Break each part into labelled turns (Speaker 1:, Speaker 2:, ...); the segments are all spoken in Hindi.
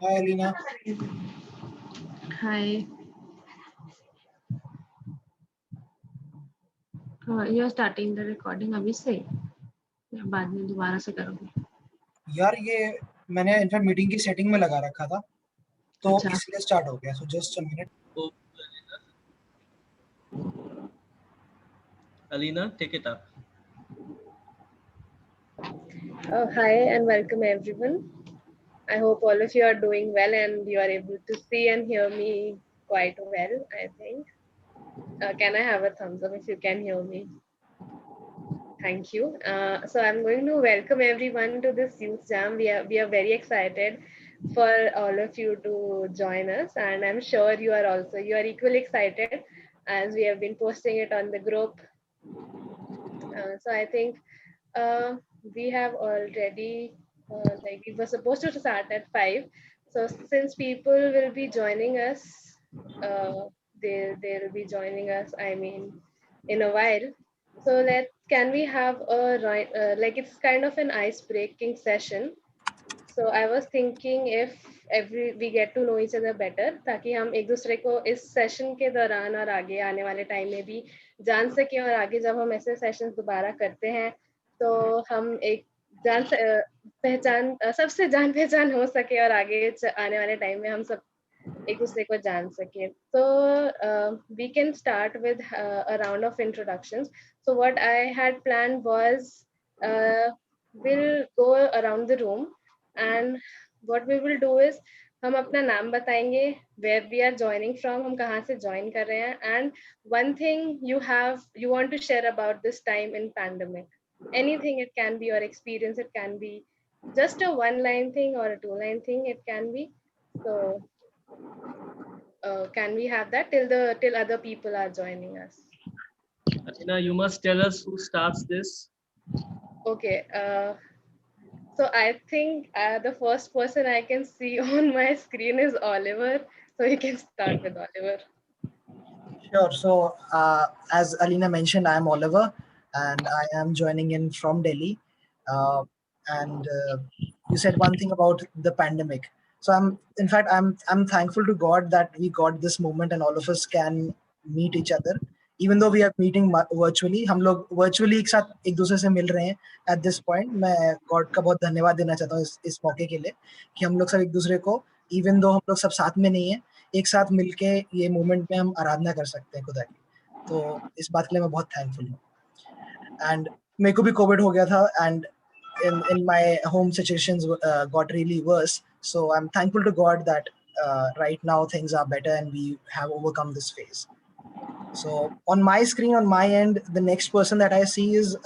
Speaker 1: Hi, Alina.
Speaker 2: Hi. You are starting the recording अभी से या बाद में दोबारा से करोगे?
Speaker 1: यार ये मैंने इनफैक्ट मीटिंग की सेटिंग में लगा रखा था तो
Speaker 2: अच्छा।
Speaker 1: इसलिए स्टार्ट हो गया. So just a minute.
Speaker 3: Alina, take it up.
Speaker 4: Hi and welcome everyone. I hope all of you are doing well and you are able to see and hear me quite well, I think. Can I have a thumbs up if you can hear me? Thank you. So I'm going to welcome everyone to this Youth Jam. We are very excited for all of you to join us, and I'm sure you are equally excited as we have been posting it on the group. So I think uh, we have already like we were supposed to start at 5. So since people will be joining us, uh, they'll be joining us, I mean, in a while. So can we have a like it's kind of an ice breaking session. So I was thinking if every we get to know each other better, ताकि हम एक दूसरे को इस सेशन के दौरान और आगे आने वाले टाइम में भी जान सके, और आगे जब हम ऐसे सेशन दोबारा करते हैं तो हम एक सबसे जान पहचान हो सके, और आगे आने वाले टाइम में हम सब एक दूसरे को जान सके. So we can start with a round of introductions. So what I had planned was we'll go around the room, and what we will do is हम अपना नाम बताएंगे, where we are joining from, हम कहाँ से join कर रहे हैं, and one thing you want to share about this time in pandemic. Anything, it can be your experience, it can be just a one line thing or a two line thing, it can be. So can we have that till other people are joining us?
Speaker 3: Alina, you must tell us who starts this.
Speaker 4: Okay. So I think the first person I can see on my screen is Oliver. So you can start with Oliver.
Speaker 1: Sure. So as Alina mentioned, I am Oliver, and I am joining in from Delhi. And you said one thing about the pandemic. So I'm thankful to God that we got this moment and all of us can meet each other. Even though we are meeting virtually, हम लोग virtually एक साथ एक दूसरे से मिल रहे हैं at this point. मैं God का बहुत धन्यवाद देना चाहता हूँ इस मौके के लिए कि हम लोग सब एक दूसरे को, even though हम लोग सब साथ में नहीं है, एक साथ मिलके ये मोमेंट में हम आराधना कर सकते हैं खुदा की. तो इस बात के लिए मैं बहुत थैंकफुल हूँ. एंड मेरे को भी कोविड हो गया था, and in my home situations got really worse. So I'm thankful to God that right now things are better and we have overcome this phase. So on my screen, on my end, the next person that I see is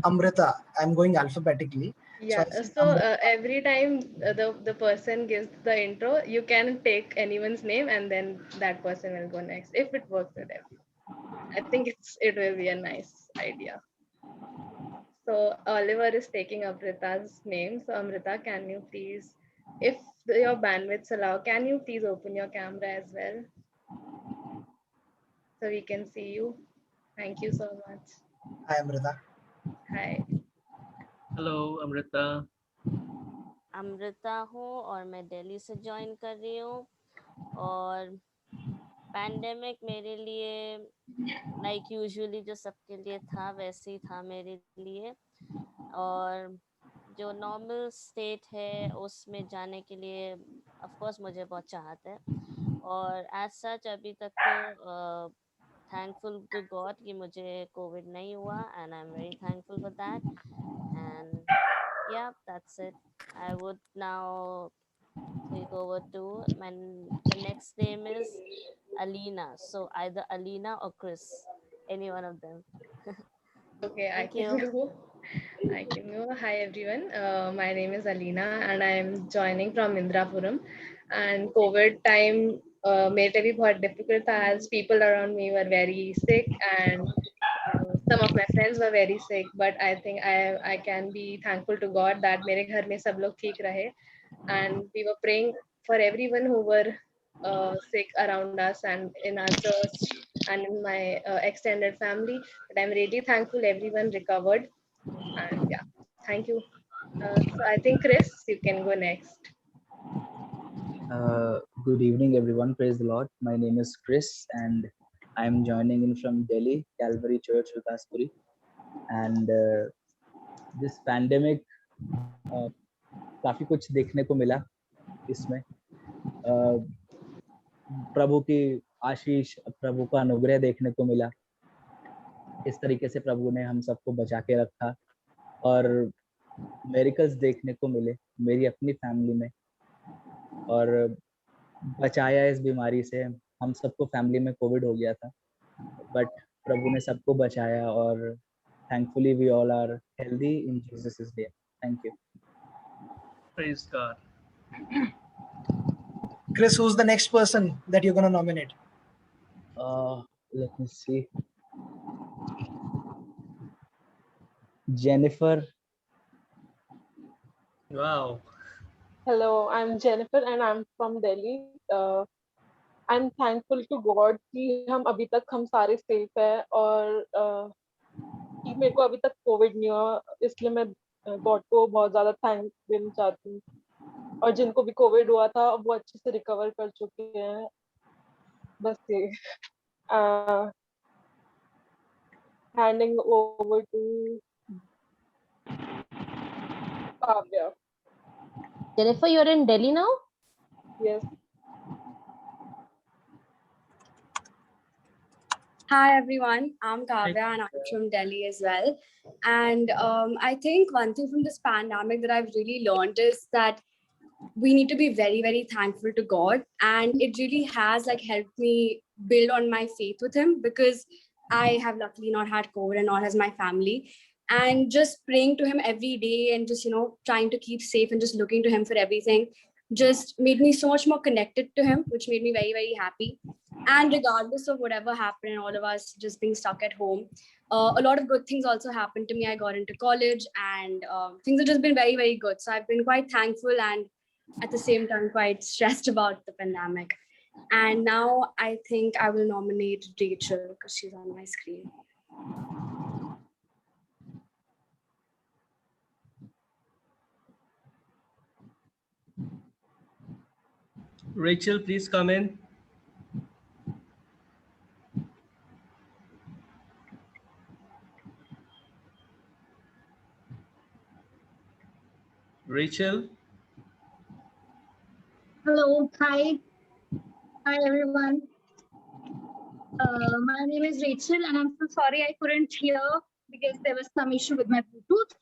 Speaker 1: Amrita. I'm going alphabetically.
Speaker 4: Yeah.
Speaker 1: I see
Speaker 4: So
Speaker 1: Amrita.
Speaker 4: every time the person gives the intro, you can take anyone's name and then that person will go next if it works with everyone. I think it will be a nice idea. So Oliver is taking Amrita's name. So Amrita, can you please, if your bandwidths allow, can you please open your camera as well so we can see you? Thank you so much.
Speaker 1: Hi Amrita.
Speaker 4: Hi.
Speaker 3: Hello, Amrita.
Speaker 5: Amrita हूँ और मैं दिल्ली से ज्वाइन कर रही हूँ. और पैंडेमिक मेरे लिए लाइक यूजुअली जो सबके लिए था वैसे ही था मेरे लिए, और जो नॉर्मल स्टेट है उसमें जाने के लिए ऑफ कोर्स मुझे बहुत चाहत है. और एज सच अभी तक तो थैंकफुल टू गॉड कि मुझे कोविड नहीं हुआ, and I am very thankful for that. And yeah, that's it. I would now take over to the next name is Alina. So either Alina or Chris, any one of them.
Speaker 4: Okay, I
Speaker 5: Thank
Speaker 4: can
Speaker 5: you.
Speaker 4: go. I can go. Hi everyone. My name is Alina and I am joining from Indrapuram. And COVID time मेरे लिए भी बहुत difficult था as people around me were very sick, and some of my friends were very sick. But I think I can be thankful to God that मेरे घर में सब लोग ठीक रहे, and we were praying for everyone who were sick around us and in our church and in my extended family. But I'm really thankful everyone recovered. And yeah, thank you. So I think Chris, you can go next.
Speaker 6: Good evening, everyone. Praise the Lord. My name is Chris, and I'm joining in from Delhi, Calvary Church, Vikaspuri. And this pandemic, काफी कुछ देखने को मिला इसमें. प्रभु की आशीष, प्रभु का अनुग्रह देखने को मिला. इस तरीके से प्रभु ने हम सबको बचा के रखा और मेरिकल्स देखने को मिले मेरी अपनी फैमिली में और बचाया इस बीमारी से. हम सबको फैमिली में कोविड हो गया था, बट प्रभु ने सबको बचाया और thankfully we all are healthy in Jesus' name. Thank you.
Speaker 3: Praise God.
Speaker 1: Chris, who's the next person that you're going to nominate?
Speaker 6: Let me see. Jennifer.
Speaker 3: Wow.
Speaker 7: Hello, I'm Jennifer and I'm from Delhi. I'm thankful to God कि हम अभी तक हम सारे safe है और कि मेरे को अभी तक कोविड नहीं हुआ, इसलिए मैं गॉड को बहुत ज़्यादा थैंक देना चाहती हूँ. और जिनको भी कोविड हुआ था वो अच्छे से रिकवर कर चुके हैं. बस ये handing over to Kavya.
Speaker 8: Jennifer, you're in Delhi now?
Speaker 7: Yes.
Speaker 9: Hi everyone, I'm Kavya and I'm from Delhi as well. And I think one thing from this pandemic that I've really learned is that we need to be very, very thankful to God. And it really has like helped me build on my faith with Him because I have luckily not had COVID and nor has my family. And just praying to Him every day and just, trying to keep safe and just looking to Him for everything just made me so much more connected to Him, which made me very, very happy. And regardless of whatever happened and all of us just being stuck at home, a lot of good things also happened to me. I got into college and things have just been very, very good. So I've been quite thankful and at the same time quite stressed about the pandemic. And now I think I will nominate Rachel because she's on my screen.
Speaker 3: Rachel, please come in. Rachel.
Speaker 10: Hello, hi everyone. My name is Rachel and I'm so sorry I couldn't hear because there was some issue with my Bluetooth.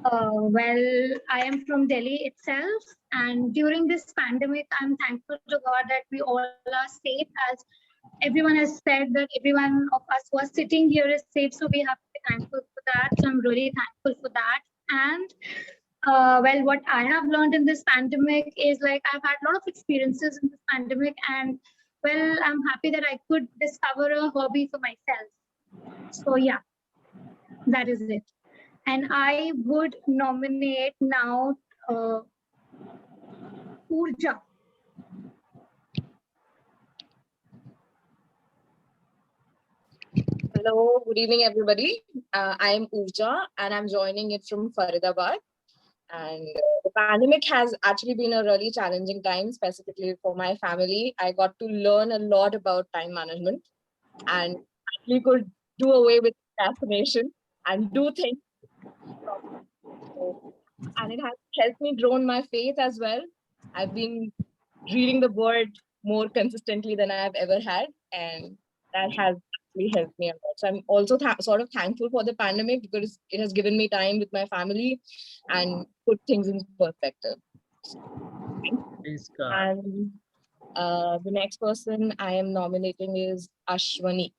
Speaker 10: Well, I am from Delhi itself, and during this pandemic, I'm thankful to God that we all are safe. As everyone has said, that everyone of us who are sitting here is safe, so we have to be thankful for that. So I'm really thankful for that. And well, what I have learned in this pandemic is like I've had a lot of experiences in this pandemic, and well, I'm happy that I could discover a hobby for myself. So yeah, that is it. And I would nominate now Urja.
Speaker 11: Hello, good evening, everybody. I'm Urja and I'm joining it from Faridabad. And the pandemic has actually been a really challenging time, specifically for my family. I got to learn a lot about time management and we could do away with procrastination and do things. And it has helped me grow in my faith as well. I've been reading the word more consistently than I've ever had, and that has really helped me a lot. So I'm also sort of thankful for the pandemic because it has given me time with my family and put things in perspective. And the next person I am nominating is Ashwani.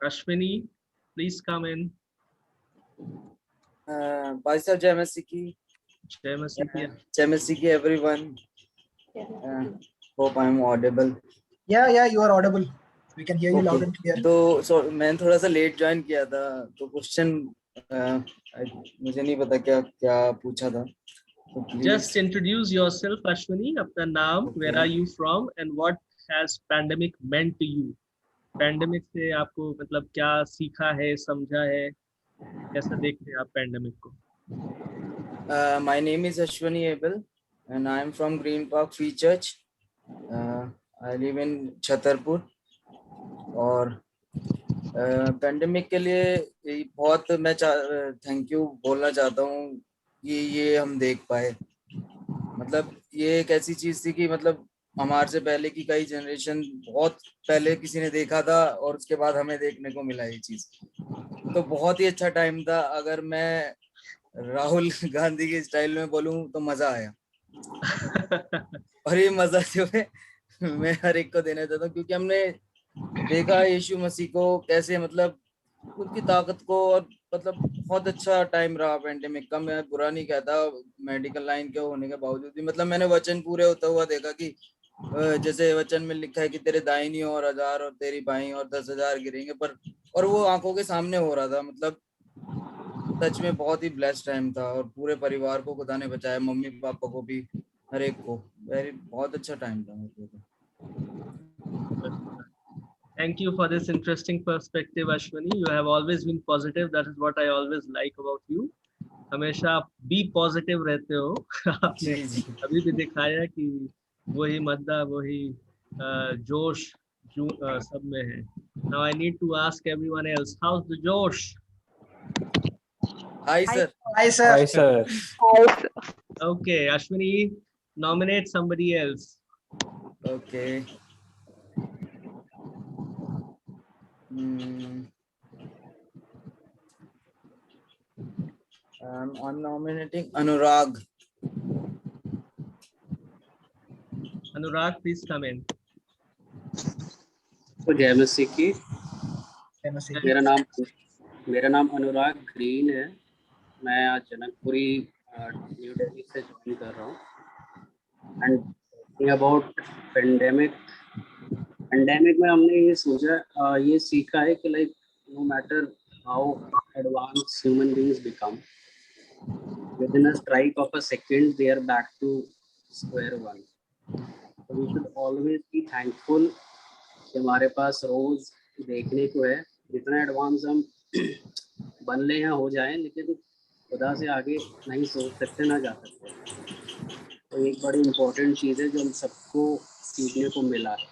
Speaker 3: Ashwini, please come in.
Speaker 12: Bhai Sahib, Jai Masi ki.
Speaker 3: Jai Masi ki.
Speaker 12: Jai Masi ki, everyone. Hope I'm audible.
Speaker 1: Yeah, you are audible. We can hear you loud and clear.
Speaker 12: So मैंने थोड़ा सा late join किया था, तो question मुझे नहीं पता क्या पूछा था.
Speaker 3: Just introduce yourself, Ashwini. अपना नाम, where are you from, and what has pandemic meant to you? Pandemic से आपको मतलब क्या सीखा है, समझा है, कैसा देखते हैं आप पैंडेमिक को?
Speaker 12: My name is Ashwani Abel and I am from Green Park Free Church. I live in Chhatarpur. और पैंडेमिक के लिए बहुत मैं थैंक यू बोलना चाहता हूँ कि ये हम देख पाए। मतलब ये एक ऐसी चीज थी कि मतलब हमारे से पहले की कई जनरेशन बहुत पहले किसी ने देखा था और उसके बाद हमें देखने को मिला ये चीज। तो बहुत ही अच्छा टाइम था। अगर मैं राहुल गांधी के स्टाइल में बोलूं तो मजा आया। और ये मजा जो है मैं हर एक को देना चाहता हूँ, क्योंकि हमने देखा यीशु मसीह को कैसे मतलब उनकी ताकत को, और मतलब बहुत अच्छा टाइम रहा पैंडेमिक का। मैं बुरा नहीं कहता मेडिकल लाइन के होने के बावजूद भी। मतलब मैंने वचन पूरे होता हुआ देखा कि जैसे वचन में लिखा है कि तेरे दाहिनी ओर 1000 और तेरी बाईं ओर 10,000 गिरेंगे, पर और वो आंखों के सामने हो रहा था। मतलब सच में बहुत ही ब्लेस्ड टाइम था और पूरे परिवार को खुदा ने बचाया, मम्मी पापा को भी, हर एक को। बहुत अच्छा टाइम था मेरे को।
Speaker 3: Thank you for this interesting perspective, Ashwani. You have always been positive. That is what I always like about you. हमेशा आप be positive रहते हो। आपने अभी भी दिखाया कि वही मद्दा, वही जोश सब में है। Now I need to ask everyone else, how's the Josh?
Speaker 12: Hi sir.
Speaker 1: Hi sir.
Speaker 13: Hi sir.
Speaker 3: Okay, Ashwani, nominate somebody else.
Speaker 12: Okay. I'm nominating Anurag.
Speaker 3: Anurag, please come in.
Speaker 14: तो जय मसीह की। मेरा नाम अनुराग ग्रीन है। मैं आज जनकपुरी न्यू दिल्ली से ज्वाइन कर रहा हूँ। एंड टॉकिंग अबाउट पेंडेमिक में हमने ये सोचा, ये सीखा है कि like no matter how advance human beings become, within a strike of a second they are back to square one. So we should always be thankful कि हमारे पास रोज देखने को है। जितना एडवांस हम बन ले या हो जाए, लेकिन खुदा से आगे नहीं सोच सकते, ना जा सकते। तो एक बड़ी इम्पोर्टेंट चीज़ है जो हम सबको सीखने को मिला है।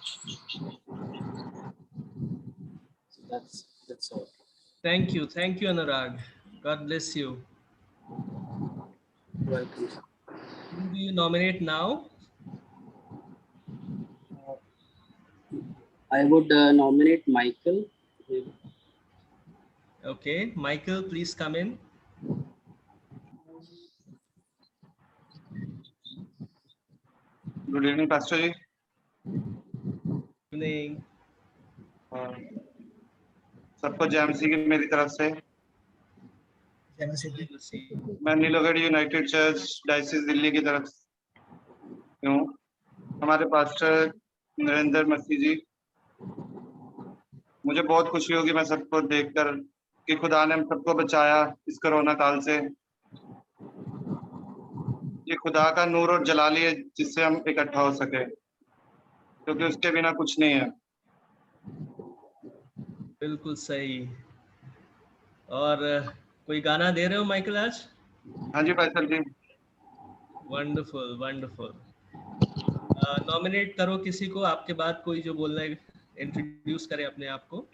Speaker 14: So that's all.
Speaker 3: Thank you, Anurag. God bless you.
Speaker 14: Welcome.
Speaker 3: Who do you nominate now?
Speaker 14: I would nominate Michael.
Speaker 3: Okay, Michael, please come in.
Speaker 15: Good evening, Pastor ji.
Speaker 3: Good evening.
Speaker 15: सबको जय मसीह की मेरी तरफ से। मैं नीलोगढ़ यूनाइटेड चर्च डायसिस दिल्ली की तरफ से हूँ। हमारे पास्टर नरेंद्र मसीह जी, मुझे बहुत खुशी होगी मैं सबको देखकर कि खुदा ने हम सबको बचाया इस कोरोना काल से। ये खुदा का नूर और जलाली है जिससे हम इकट्ठा हो सके, क्योंकि उसके बिना कुछ नहीं है।
Speaker 3: बिल्कुल सही। और कोई गाना दे रहे हो माइकल आज?
Speaker 15: हाँ जी पास्टर जी।
Speaker 3: वंडरफुल। नॉमिनेट करो किसी को, आपके बाद कोई जो बोलना है इंट्रोड्यूस करे अपने आप को।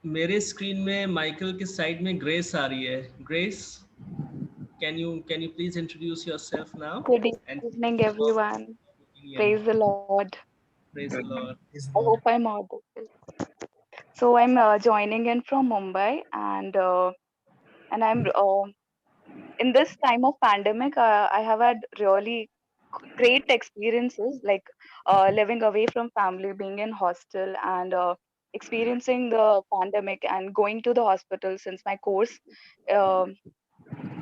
Speaker 3: मेरे स्क्रीन में माइकल के साइड में ग्रेस आ रही है। Grace, can you please introduce yourself now?
Speaker 16: Good evening, everyone. Praise the Lord.
Speaker 3: Praise the Lord.
Speaker 16: I hope I'm audible. So I'm joining in from Mumbai, and I'm in this time of pandemic. I have had really great experiences, like living away from family, being in hostel, and experiencing the pandemic and going to the hospital, since my course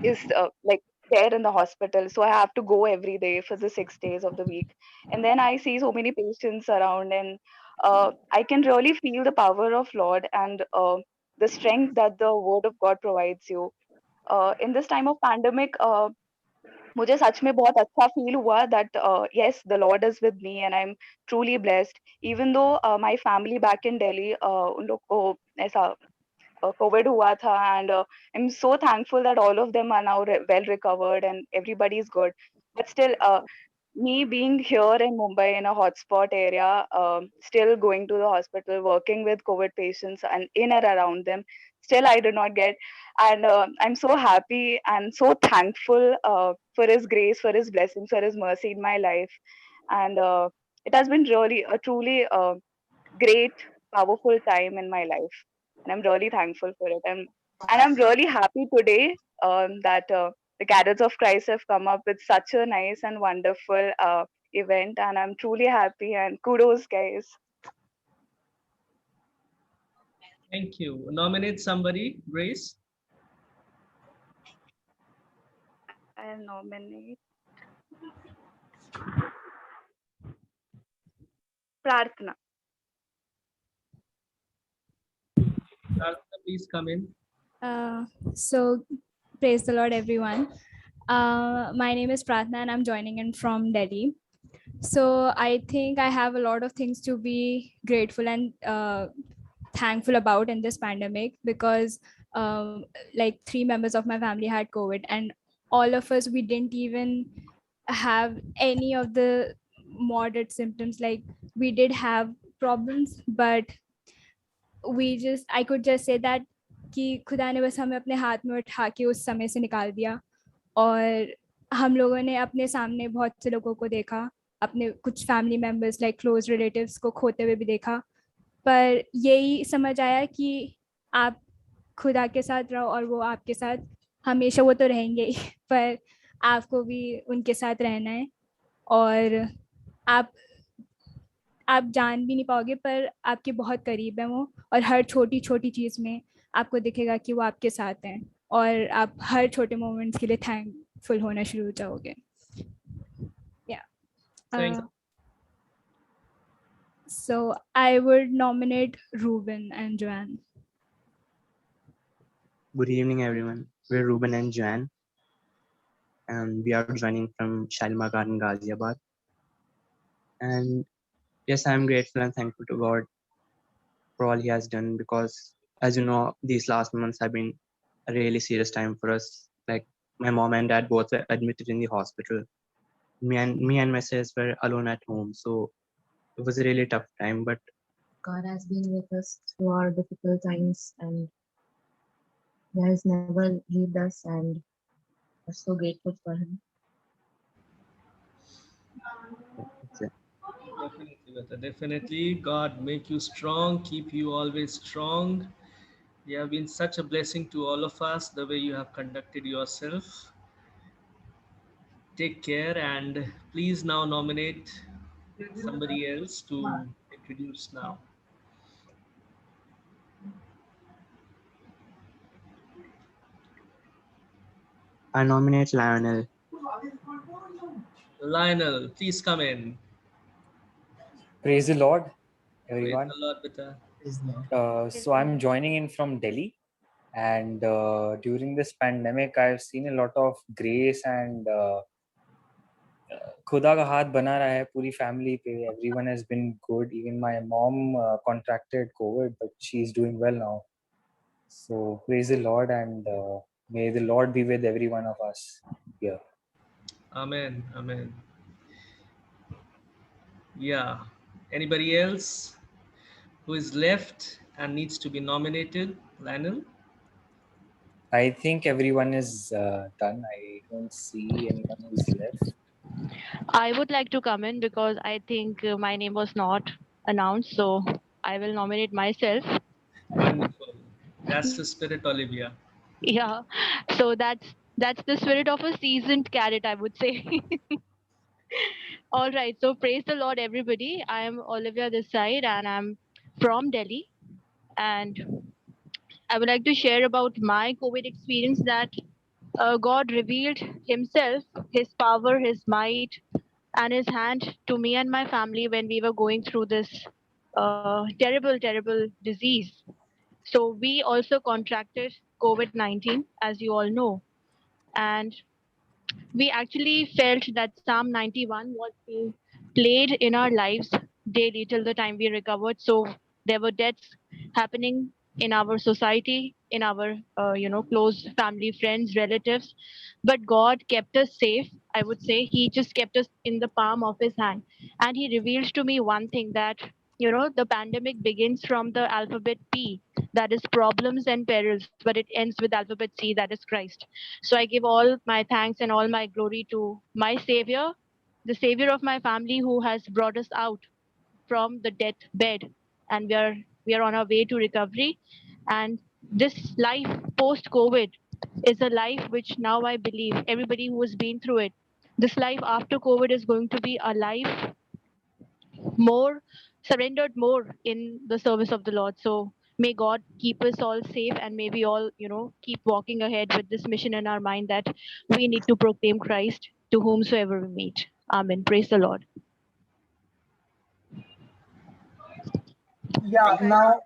Speaker 16: is like there in the hospital, so I have to go every day for the 6 days of the week. And then I see so many patients around, and I can really feel the power of Lord and the strength that the Word of God provides you. In this time of pandemic, मुझे सच में बहुत अच्छा फील हुआ that yes, the Lord is with me and I'm truly blessed. Even though my family back in Delhi, उन लोग को ऐसा COVID hua tha, and I'm so thankful that all of them are now well recovered and everybody is good. But still, me being here in Mumbai in a hotspot area, still going to the hospital, working with COVID patients and in and around them, still I do not get. And I'm so happy and so thankful for His grace, for His blessings, for His mercy in my life. And it has been really a truly great, powerful time in my life. And I'm really thankful for it. And I'm really happy today that the Cadets of Christ have come up with such a nice and wonderful event. And I'm truly happy, and kudos, guys.
Speaker 3: Thank you. Nominate somebody, Grace.
Speaker 16: I'll nominate Prarthana.
Speaker 3: Prarthana, please come in.
Speaker 13: So praise the Lord, everyone. My name is Pratna and I'm joining in from Delhi. So I think I have a lot of things to be grateful and thankful about in this pandemic, because like 3 members of my family had COVID, and all of us, we didn't even have any of the moderate symptoms. Like, we did have problems, but I could just say that कि खुदा ने बस हमें अपने हाथ में उठा के उस समय से निकाल दिया, और हम लोगों ने अपने सामने बहुत से लोगों को देखा, अपने कुछ family members like close relatives को खोते हुए भी देखा, पर यही समझ आया कि आप खुदा के साथ रहो और वो आपके साथ हमेशा, वो तो रहेंगे ही, पर आपको भी उनके साथ रहना है, और आप जान भी नहीं पाओगे पर आपके बहुत करीब है वो, और हर छोटी छोटी चीज़ में आपको दिखेगा कि वो आपके साथ हैं, और आप हर छोटे मोमेंट्स के लिए थैंकफुल होना शुरू हो जाओगे. So I would nominate Ruben and Joanne.
Speaker 17: Good evening, everyone. We're Ruben and Joanne, and we are joining from Shalimar Garden, Ghaziabad. And yes, I'm grateful and thankful to God for all He has done, because, as you know, these last months have been a really serious time for us. Like, my mom and dad both were admitted in the hospital. Me and my sis were alone at home, so it was a really tough time. But
Speaker 18: God has been with us through our difficult times, and He has never left us, and we're so grateful for Him.
Speaker 3: Definitely. God make you strong, keep you always strong. You have been such a blessing to all of us, the way you have conducted yourself. Take care, and please now nominate somebody else to introduce now.
Speaker 17: I nominate Lionel.
Speaker 3: Lionel, please come in.
Speaker 19: Praise the Lord, everyone.
Speaker 3: Praise the Lord, beta.
Speaker 19: So I'm joining in from Delhi, and during this pandemic, I've seen a lot of grace, and खुदा का हाथ बना रहा है पूरी family पे. Everyone has been good. Even my mom contracted COVID, but she's doing well now. So praise the Lord, and may the Lord be with every one of us here.
Speaker 3: Amen. Amen. Yeah. Anybody else who is left and needs to be nominated? Lionel?
Speaker 19: I think everyone is done. I don't see anyone who's left.
Speaker 20: I would like to come in because I think my name was not announced, so I will nominate myself.
Speaker 3: Wonderful. That's the spirit, Olivia.
Speaker 20: Yeah, so that's the spirit of a seasoned cadet, I would say. All right, so praise the Lord, everybody. I am Olivia this side, and I'm from Delhi, and I would like to share about my COVID experience, that God revealed Himself, His power, His might, and His hand to me and my family when we were going through this terrible disease. So we also contracted COVID-19, as you all know, and we actually felt that Psalm 91 was being played in our lives daily till the time we recovered. So there were deaths happening in our society, in our close family, friends, relatives, but God kept us safe. I would say He just kept us in the palm of His hand, and He revealed to me one thing, that the pandemic begins from the alphabet P, that is problems and perils, but it ends with alphabet C, that is Christ. So I give all my thanks and all my glory to my Savior, the Savior of my family, who has brought us out from the death bed, and we are on our way to recovery. And this life post COVID is a life which now I believe everybody who has been through it, this life after COVID is going to be a life more surrendered, more in the service of the Lord. So may God keep us all safe, and may we all, keep walking ahead with this mission in our mind, that we need to proclaim Christ to whomsoever we meet. Amen. Praise the Lord.
Speaker 1: Yeah, now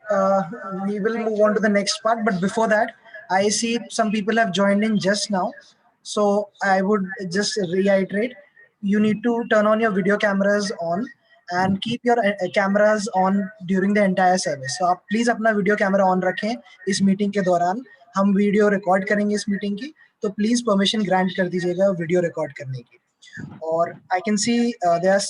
Speaker 1: we will move on to the next part, but before that, I see some people have joined in just now. So I would just reiterate, you need to turn on your video cameras on and keep your cameras on during the entire service. So आप please अपना video camera on रखें इस meeting के दौरान. हम video record करेंगे इस meeting की, तो please permission grant कर दीजिएगा video record करने की. Or I can see there's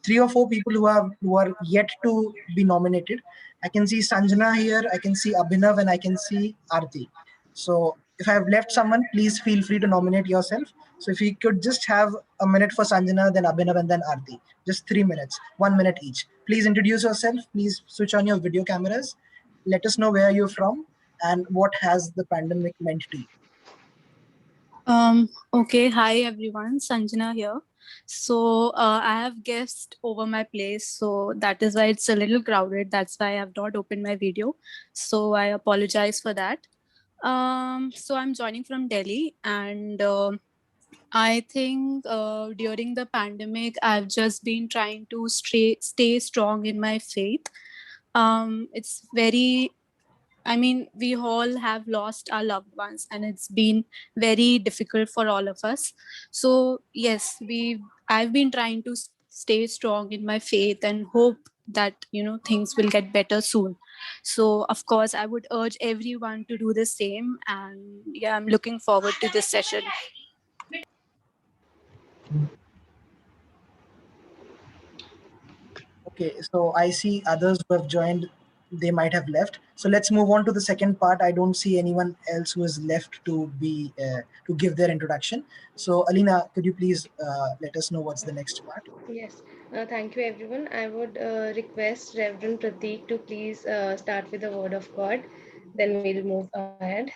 Speaker 1: 3 or 4 people who are yet to be nominated. I can see Sanjana here, I can see Abhinav, and I can see Aarti. So if I have left someone, please feel free to nominate yourself. So if we could just have a minute for Sanjana, then Abhinav, and then Aarti. Just 3 minutes, 1 minute each. Please introduce yourself. Please switch on your video cameras. Let us know where you're from and what has the pandemic meant to you.
Speaker 21: Okay, hi everyone, Sanjana here. So I have guests over my place, so that is why it's a little crowded. That's why I have not opened my video. So I apologize for that. So I'm joining from Delhi, and I think during the pandemic, I've just been trying to stay strong in my faith. It's very, I mean, we all have lost our loved ones, and it's been very difficult for all of us. So yes, I've been trying to stay strong in my faith and hope that things will get better soon. So of course, I would urge everyone to do the same. And yeah, I'm looking forward to this session.
Speaker 1: Okay, so I see others who have joined, they might have left. So let's move on to the second part. I don't see anyone else who is left to be to give their introduction. So Alina, could you please let us know what's the next part?
Speaker 4: Yes, thank you everyone. I would request Reverend Prateek to please start with the word of God. Then we'll move ahead.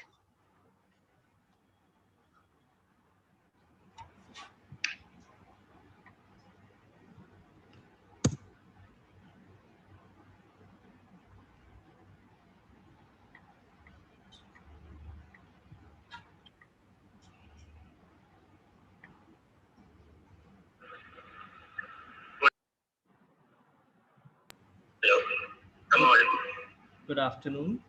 Speaker 22: Hello, I'm audible.
Speaker 3: Good afternoon.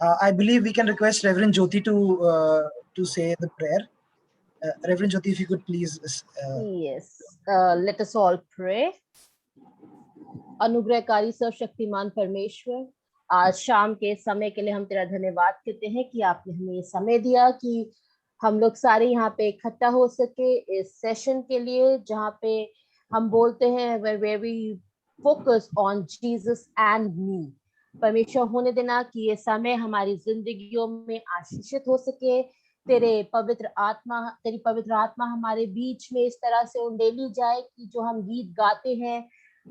Speaker 1: I believe we can request Reverend Jyoti to say the prayer. Reverend Jyoti, if you could please.
Speaker 8: Yes, let us all pray. अनुग्रहकारी सर्वशक्तिमान परमेश्वर, आज शाम के समय के लिए हम तेरा धन्यवाद करते हैं कि आपने हमें ये समय दिया कि हम लोग सारे यहाँ पे इकट्ठा हो सके इस सेशन के लिए, जहाँ पे हम बोलते हैं where we focus on Jesus and me. परमेश्वर होने देना कि ये समय हमारी जिंदगियों में आशीषित हो सके, तेरी पवित्र आत्मा हमारे बीच में इस तरह से उंडेली जाए कि जो हम गीत गाते हैं,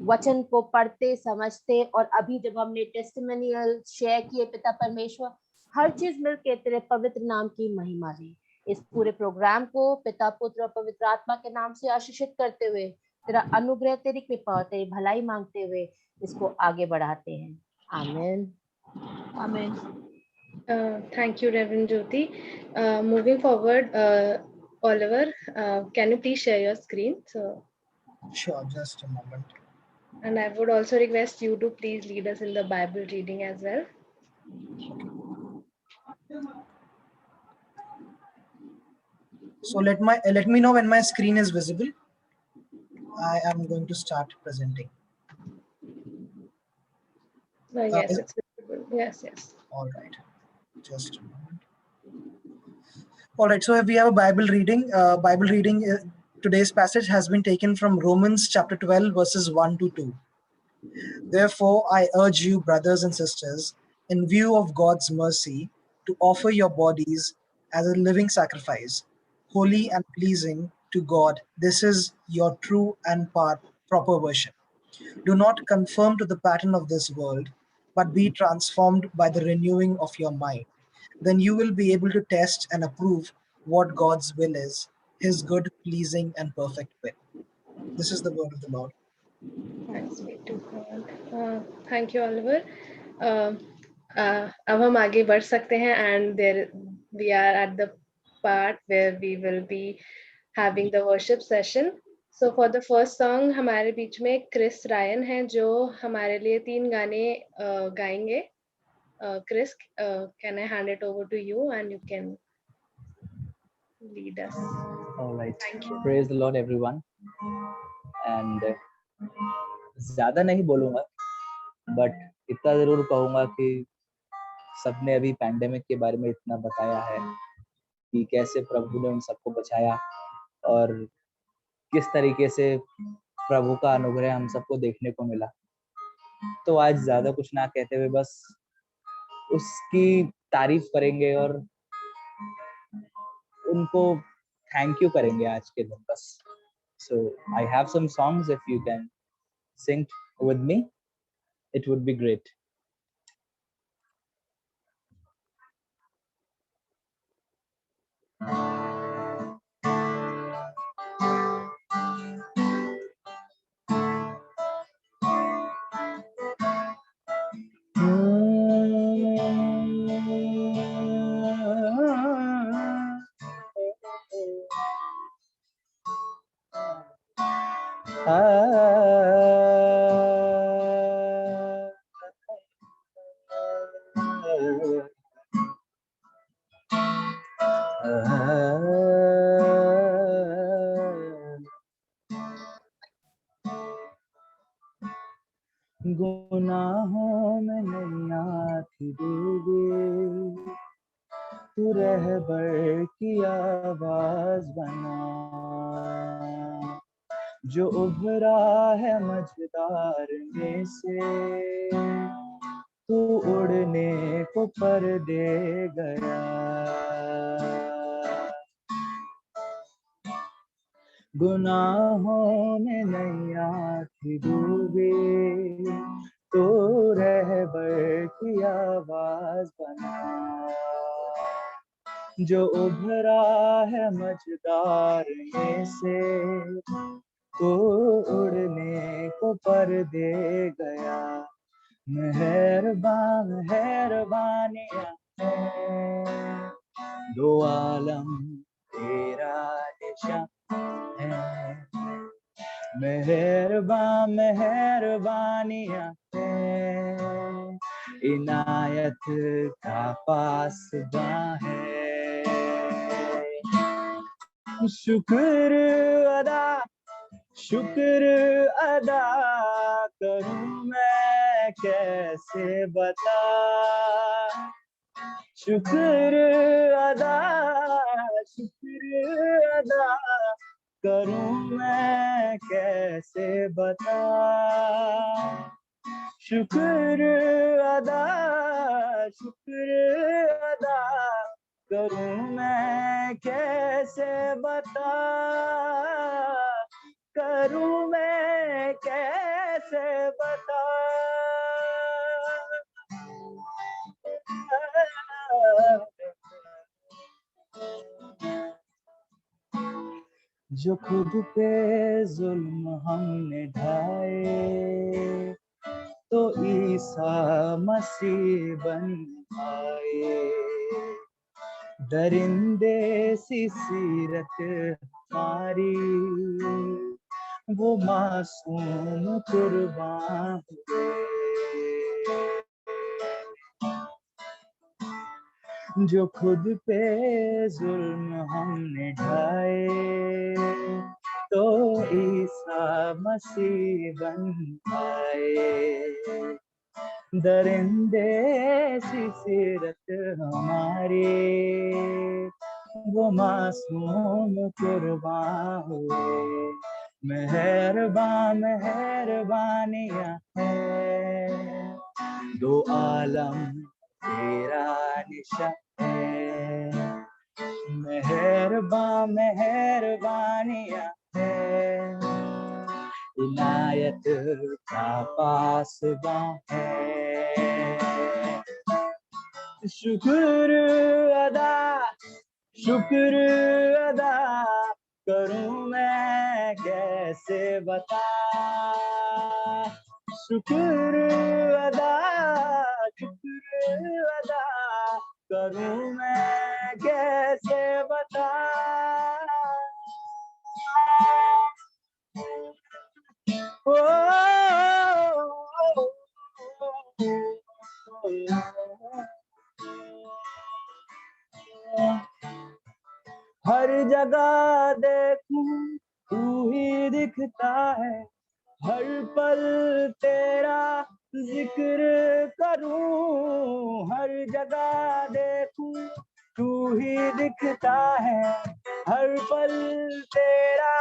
Speaker 8: वचन को पढ़ते समझते, और अभी जब हमने टेस्टिमोनियल शेयर किए, पिता परमेश्वर, हर चीज मिलके तेरे पवित्र नाम की महिमा ले। इस पूरे प्रोग्राम को पिता पुत्र और पवित्र आत्मा के नाम से आशीषित करते हुए, तेरा अनुग्रह, तेरी कृपा और तेरी भलाई मांगते हुए इसको आगे बढ़ाते हैं। आमीन। Amen.
Speaker 4: Thank you, Reverend Jyoti. Moving forward, Oliver, can you please share your screen? So,
Speaker 1: Sure, just a moment.
Speaker 4: and I would also request you to please lead us in the Bible reading as well.
Speaker 1: So let me know when my screen is visible. I am going to start presenting.
Speaker 4: Yes, it's visible. Yes.
Speaker 1: All right, just a moment. All right, so we have a Bible reading. Today's passage has been taken from Romans chapter 12, verses 1 to 2. Therefore, I urge you, brothers and sisters, in view of God's mercy, to offer your bodies as a living sacrifice, holy and pleasing to God. This is your true and proper worship. Do not conform to the pattern of this world, but be transformed by the renewing of your mind. Then you will be able to test and approve what God's will is, his good, pleasing, and perfect will. This is the word of the Lord.
Speaker 4: Thanks be to God. Thank you, Oliver. अब हम आगे बढ़ सकते हैं and there we are at the part where we will be having the worship session. So for the first song हमारे बीच में क्रिस रायन हैं जो हमारे लिए 3 गाने गाएंगे. Chris, can I hand it over to you and you can lead us.
Speaker 6: All right.
Speaker 4: Thank you.
Speaker 6: Praise the Lord, everyone. And ज़्यादा नहीं बोलूँगा, but इतना ज़रूर कहूँगा कि सबने अभी पैंडेमिक के बारे में इतना बताया है कि कैसे प्रभु ने उन सबको बचाया और किस तरीके से प्रभु का अनुग्रह हम सबको देखने को मिला. तो आज ज़्यादा कुछ ना कहते हुए बस उसकी तारीफ करेंगे और उनको थैंक यू करेंगे आज के दिन बस. So I have some songs. If you can sing with me, it would be great. गुनाहों में नैया थी डूबी, तू रहबर की आवाज बना, जो उभरा है मझधार में से, तू उड़ने को पर दे गया. गुनाहों में नैया थी डूबी, तो रहबर की आवाज बना, जो उभरा है मझधार में से, तो उड़ने को पर दे गया. मेहरबान मेहरबानियां है, दो आलम तेरा निशान है. मेहरबान मेहरबानियां है, इनायत का पासबां है. शुक्र अदा करूं मैं कैसे बता, शुक्र अदा करूं मैं कैसे बता, शुक्र अदा करूं मैं कैसे बता, करूं मैं कैसे बता. जो खुद पे जुल्म हमने ढाए, तो ईसा मसीह बन आए। दरिंदे सी सीरत हमारी, वो मासूम कुर्बान हुए। जो खुद पे जुल्म हमने ढाए, तो ईसा मसीह बन आए। दरिंदे सी सीरत हमारी, वो मासूम कुर्बान हुए। मेहरबान मेहरबानियाँ है, दो आलम तेरा निशा है। मेहरबान मेहरबानियाँ है, इनायत का पासबां है। शुक्र अदा करूं मैं कैसे बता। शुक्र अदा करूं मैं कैसे बता। हर जगह देखूं तू ही दिखता है, हर पल तेरा जिक्र करूं। हर जगह देखूं तू ही दिखता है, हर पल तेरा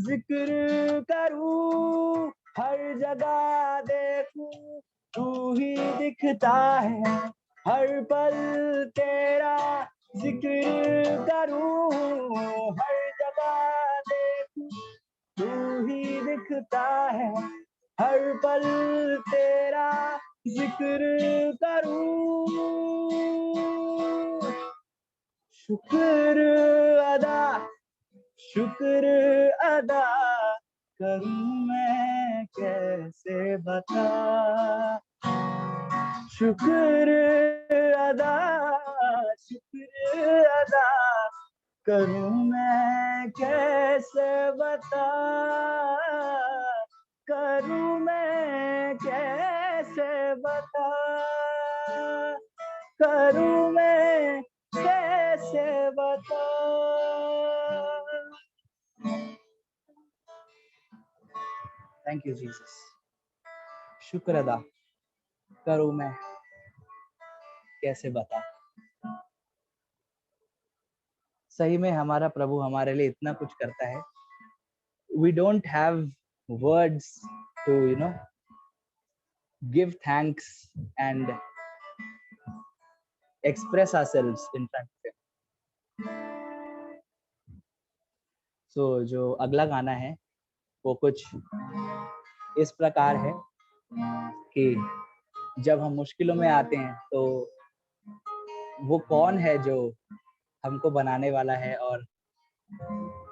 Speaker 6: जिक्र करूं। हर जगह देखूं तू ही दिखता है, हर पल तेरा जिक्र करूं। हर जगह देखूं तू ही दिखता है, हर पल तेरा जिक्र करूं। शुक्र अदा करूं मैं कैसे बता। शुक्र अदा करूं मैं कैसे बता। करूं मैं कैसे बता। करूं मैं कैसे बता। Thank you Jesus. शुक्र अदा करूं मैं कैसे बता। सही में हमारा प्रभु हमारे लिए इतना कुछ करता है। We don't have words to give thanks and express ourselves in front of him. So जो अगला गाना है वो कुछ इस प्रकार है कि जब हम मुश्किलों में आते हैं तो वो कौन है जो हमको बनाने वाला है, और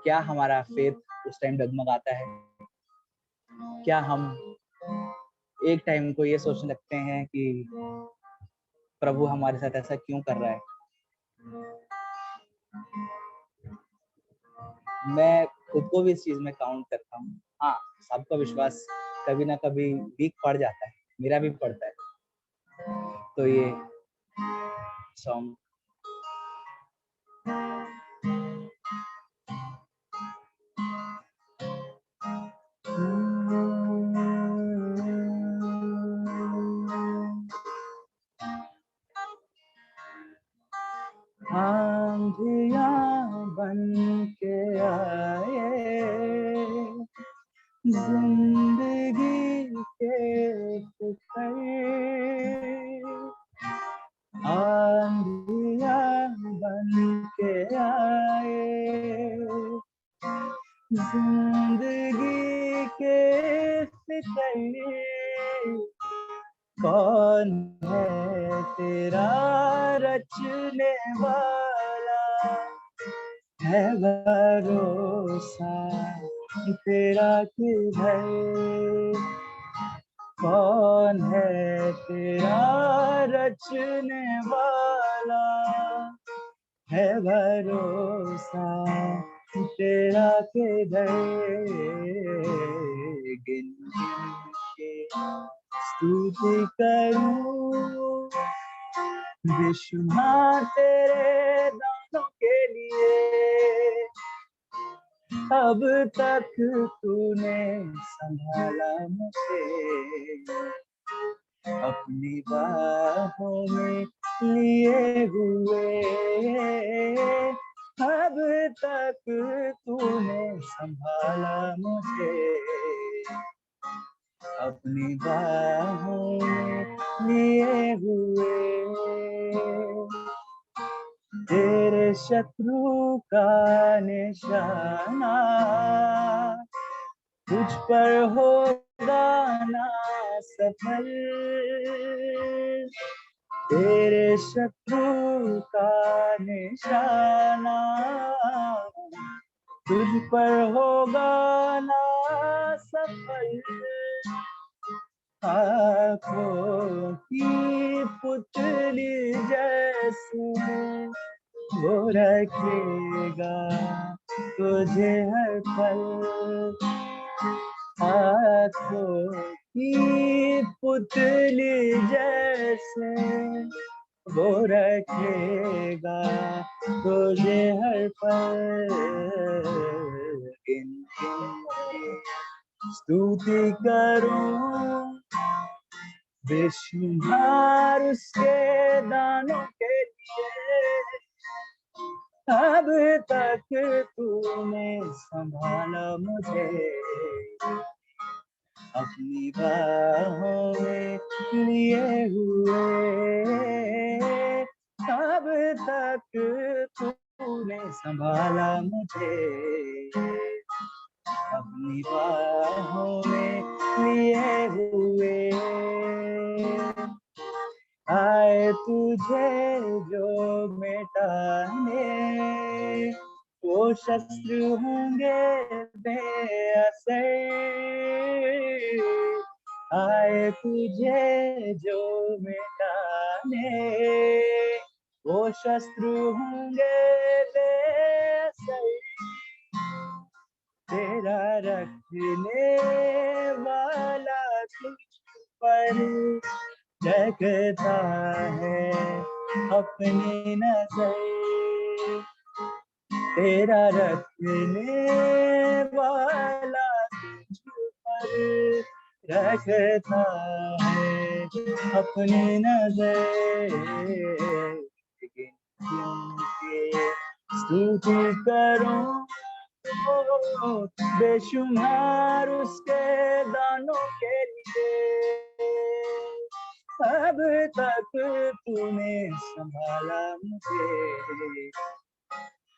Speaker 6: क्या हमारा फेथ उस टाइम डगमगाता है। क्या हम एक टाइम को ये सोचने लगते हैं कि प्रभु हमारे साथ ऐसा क्यों कर रहा है। मैं खुद को भी इस चीज में काउंट करता हूँ। हाँ, सबका विश्वास कभी ना कभी वीक पड़ जाता है, मेरा भी पड़ता है। तो ये सॉन्ग आंधियां बन के आए जिंदगी के फिकर, आंधियां बन के आए जिंदगी के फिकर। कौन है तेरा रचने वाला, है भरोसा तेरा किधर। कौन है तेरा रचने वाला, है भरोसा तेरा किधर, गिन गिन के स्तुति करूं बेशुमार तेरे दानों के लिए। अब तक तूने संभाला मुझे, अपनी बाहों में लिए हुए। अब तक तूने संभाला मुझे, अपनी बाहों में लिए हुए। तेरे शत्रु का निशाना तुझ पर होगा ना सफल, तेरे शत्रु का निशाना तुझ पर होगा ना सफल। आँखों की पुतली जैसे वो रखेगा तुझे हर पल, आँखों की पुतली जैसे वो रखेगा तुझे हर पल। गिन गिन के स्तुति करूं बेशुमार उसके दानों के लिए। अब तक तूने संभाला मुझे, अपनी बाहों में लिए हुए। अब तक तूने संभाला मुझे, अपनी बाहों में लिए हुए। आए तुझे जो मिटाने वो शस्त्र होंगे बेअसर, आए तुझे जो मिटाने वो शस्त्र होंगे बेअसर। तेरा रखने वाला तुझ पर जगता है अपनी नजर, तेरा रखने वाला तुझ पर रखता है अपनी नजर। स्तुति करूं बेशुमार उसके दानों के लिए। अब तक तूने संभाला मुझे,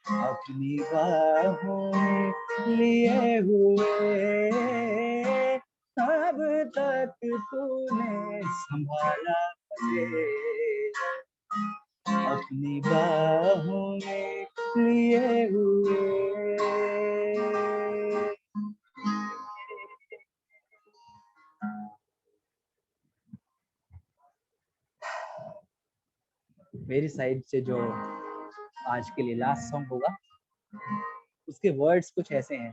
Speaker 6: अपनी बाहों में लिए हुए। अब तक तूने संभाला मुझे, अपनी बाहों में लिए हुए। मेरी साइड से जो आज के लिए लास्ट सॉन्ग होगा उसके वर्ड्स कुछ ऐसे हैं।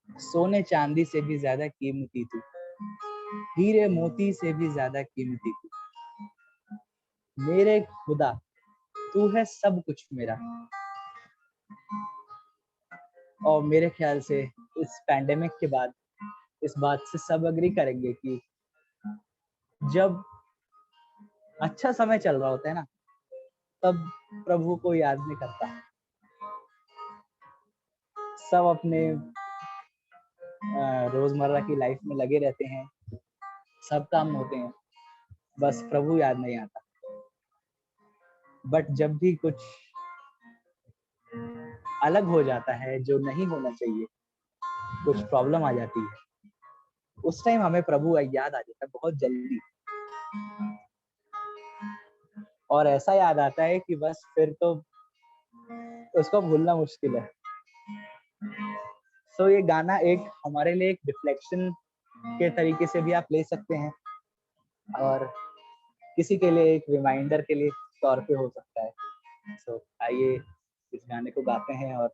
Speaker 6: सोने चांदी से भी ज्यादा कीमती तू, हीरे मोती से भी ज्यादा कीमती तू, मेरे खुदा तू है सब कुछ मेरा। और मेरे ख्याल से इस पैंडेमिक के बाद इस बात से सब अग्री करेंगे कि जब अच्छा समय चल रहा होता है ना, तब प्रभु को याद नहीं करता। सब अपने रोजमर्रा की लाइफ में लगे रहते हैं, सब काम होते हैं, बस प्रभु याद नहीं आता। बट जब भी कुछ अलग हो जाता है जो नहीं होना चाहिए, कुछ प्रॉब्लम आ जाती है, उस टाइम हमें प्रभु याद आ जाता है बहुत जल्दी। और ऐसा याद आता है कि बस फिर तो उसको भूलना मुश्किल है। सो ये गाना एक हमारे लिए एक रिफ्लेक्शन के तरीके से भी आप ले सकते हैं, और किसी के लिए एक रिमाइंडर के लिए तौर पे हो सकता है। सो आइए इस गाने को गाते हैं और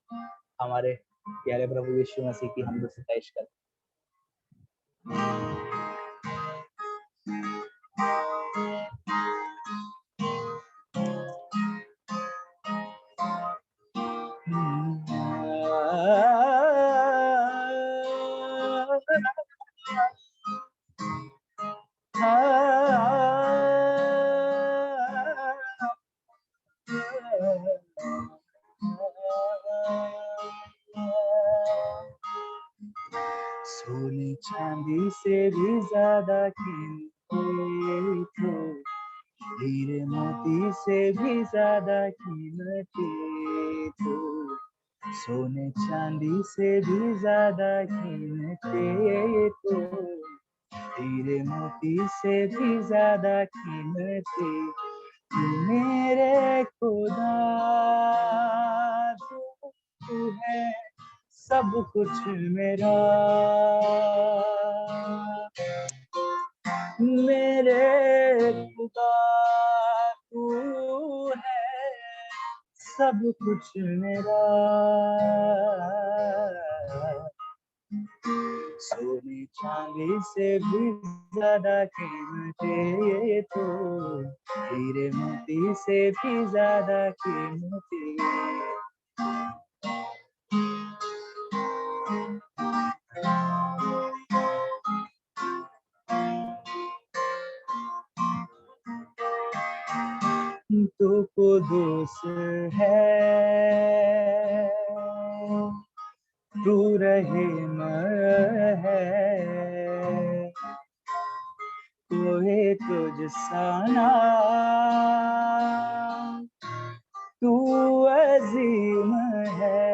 Speaker 6: हमारे प्यारे प्रभु यीशु मसीह की हमद सताइश करते सोने चांदी से भी ज्यादा कीमती तो, हीरे मोती से भी ज्यादा कीमती तो, सोने चांदी से भी ज्यादा कीमती तो, हीरे मोती से भी ज्यादा कीमती मेरे खुदा, तू है सब कुछ मेरा, मेरे खुदा तू है सब कुछ मेरा, सोने चांदी से भी ज्यादा कीमती तो, हीरे मोती से भी ज्यादा कीमती। तो कुदूस है, तू रहीम है, कोई तुझसा ना, तू अजीम है,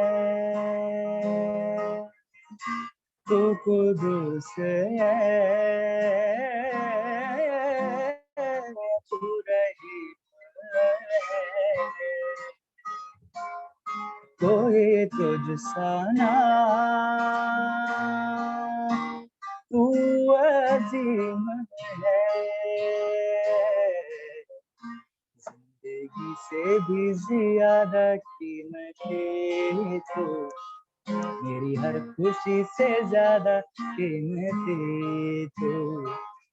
Speaker 6: तू कुदूस है, तू रहीम है, कोई तुझसा ना, तू अजीम है, जिंदगी से भी ज्यादा कीमती तो, मेरी हर खुशी से ज्यादा कीमती तो,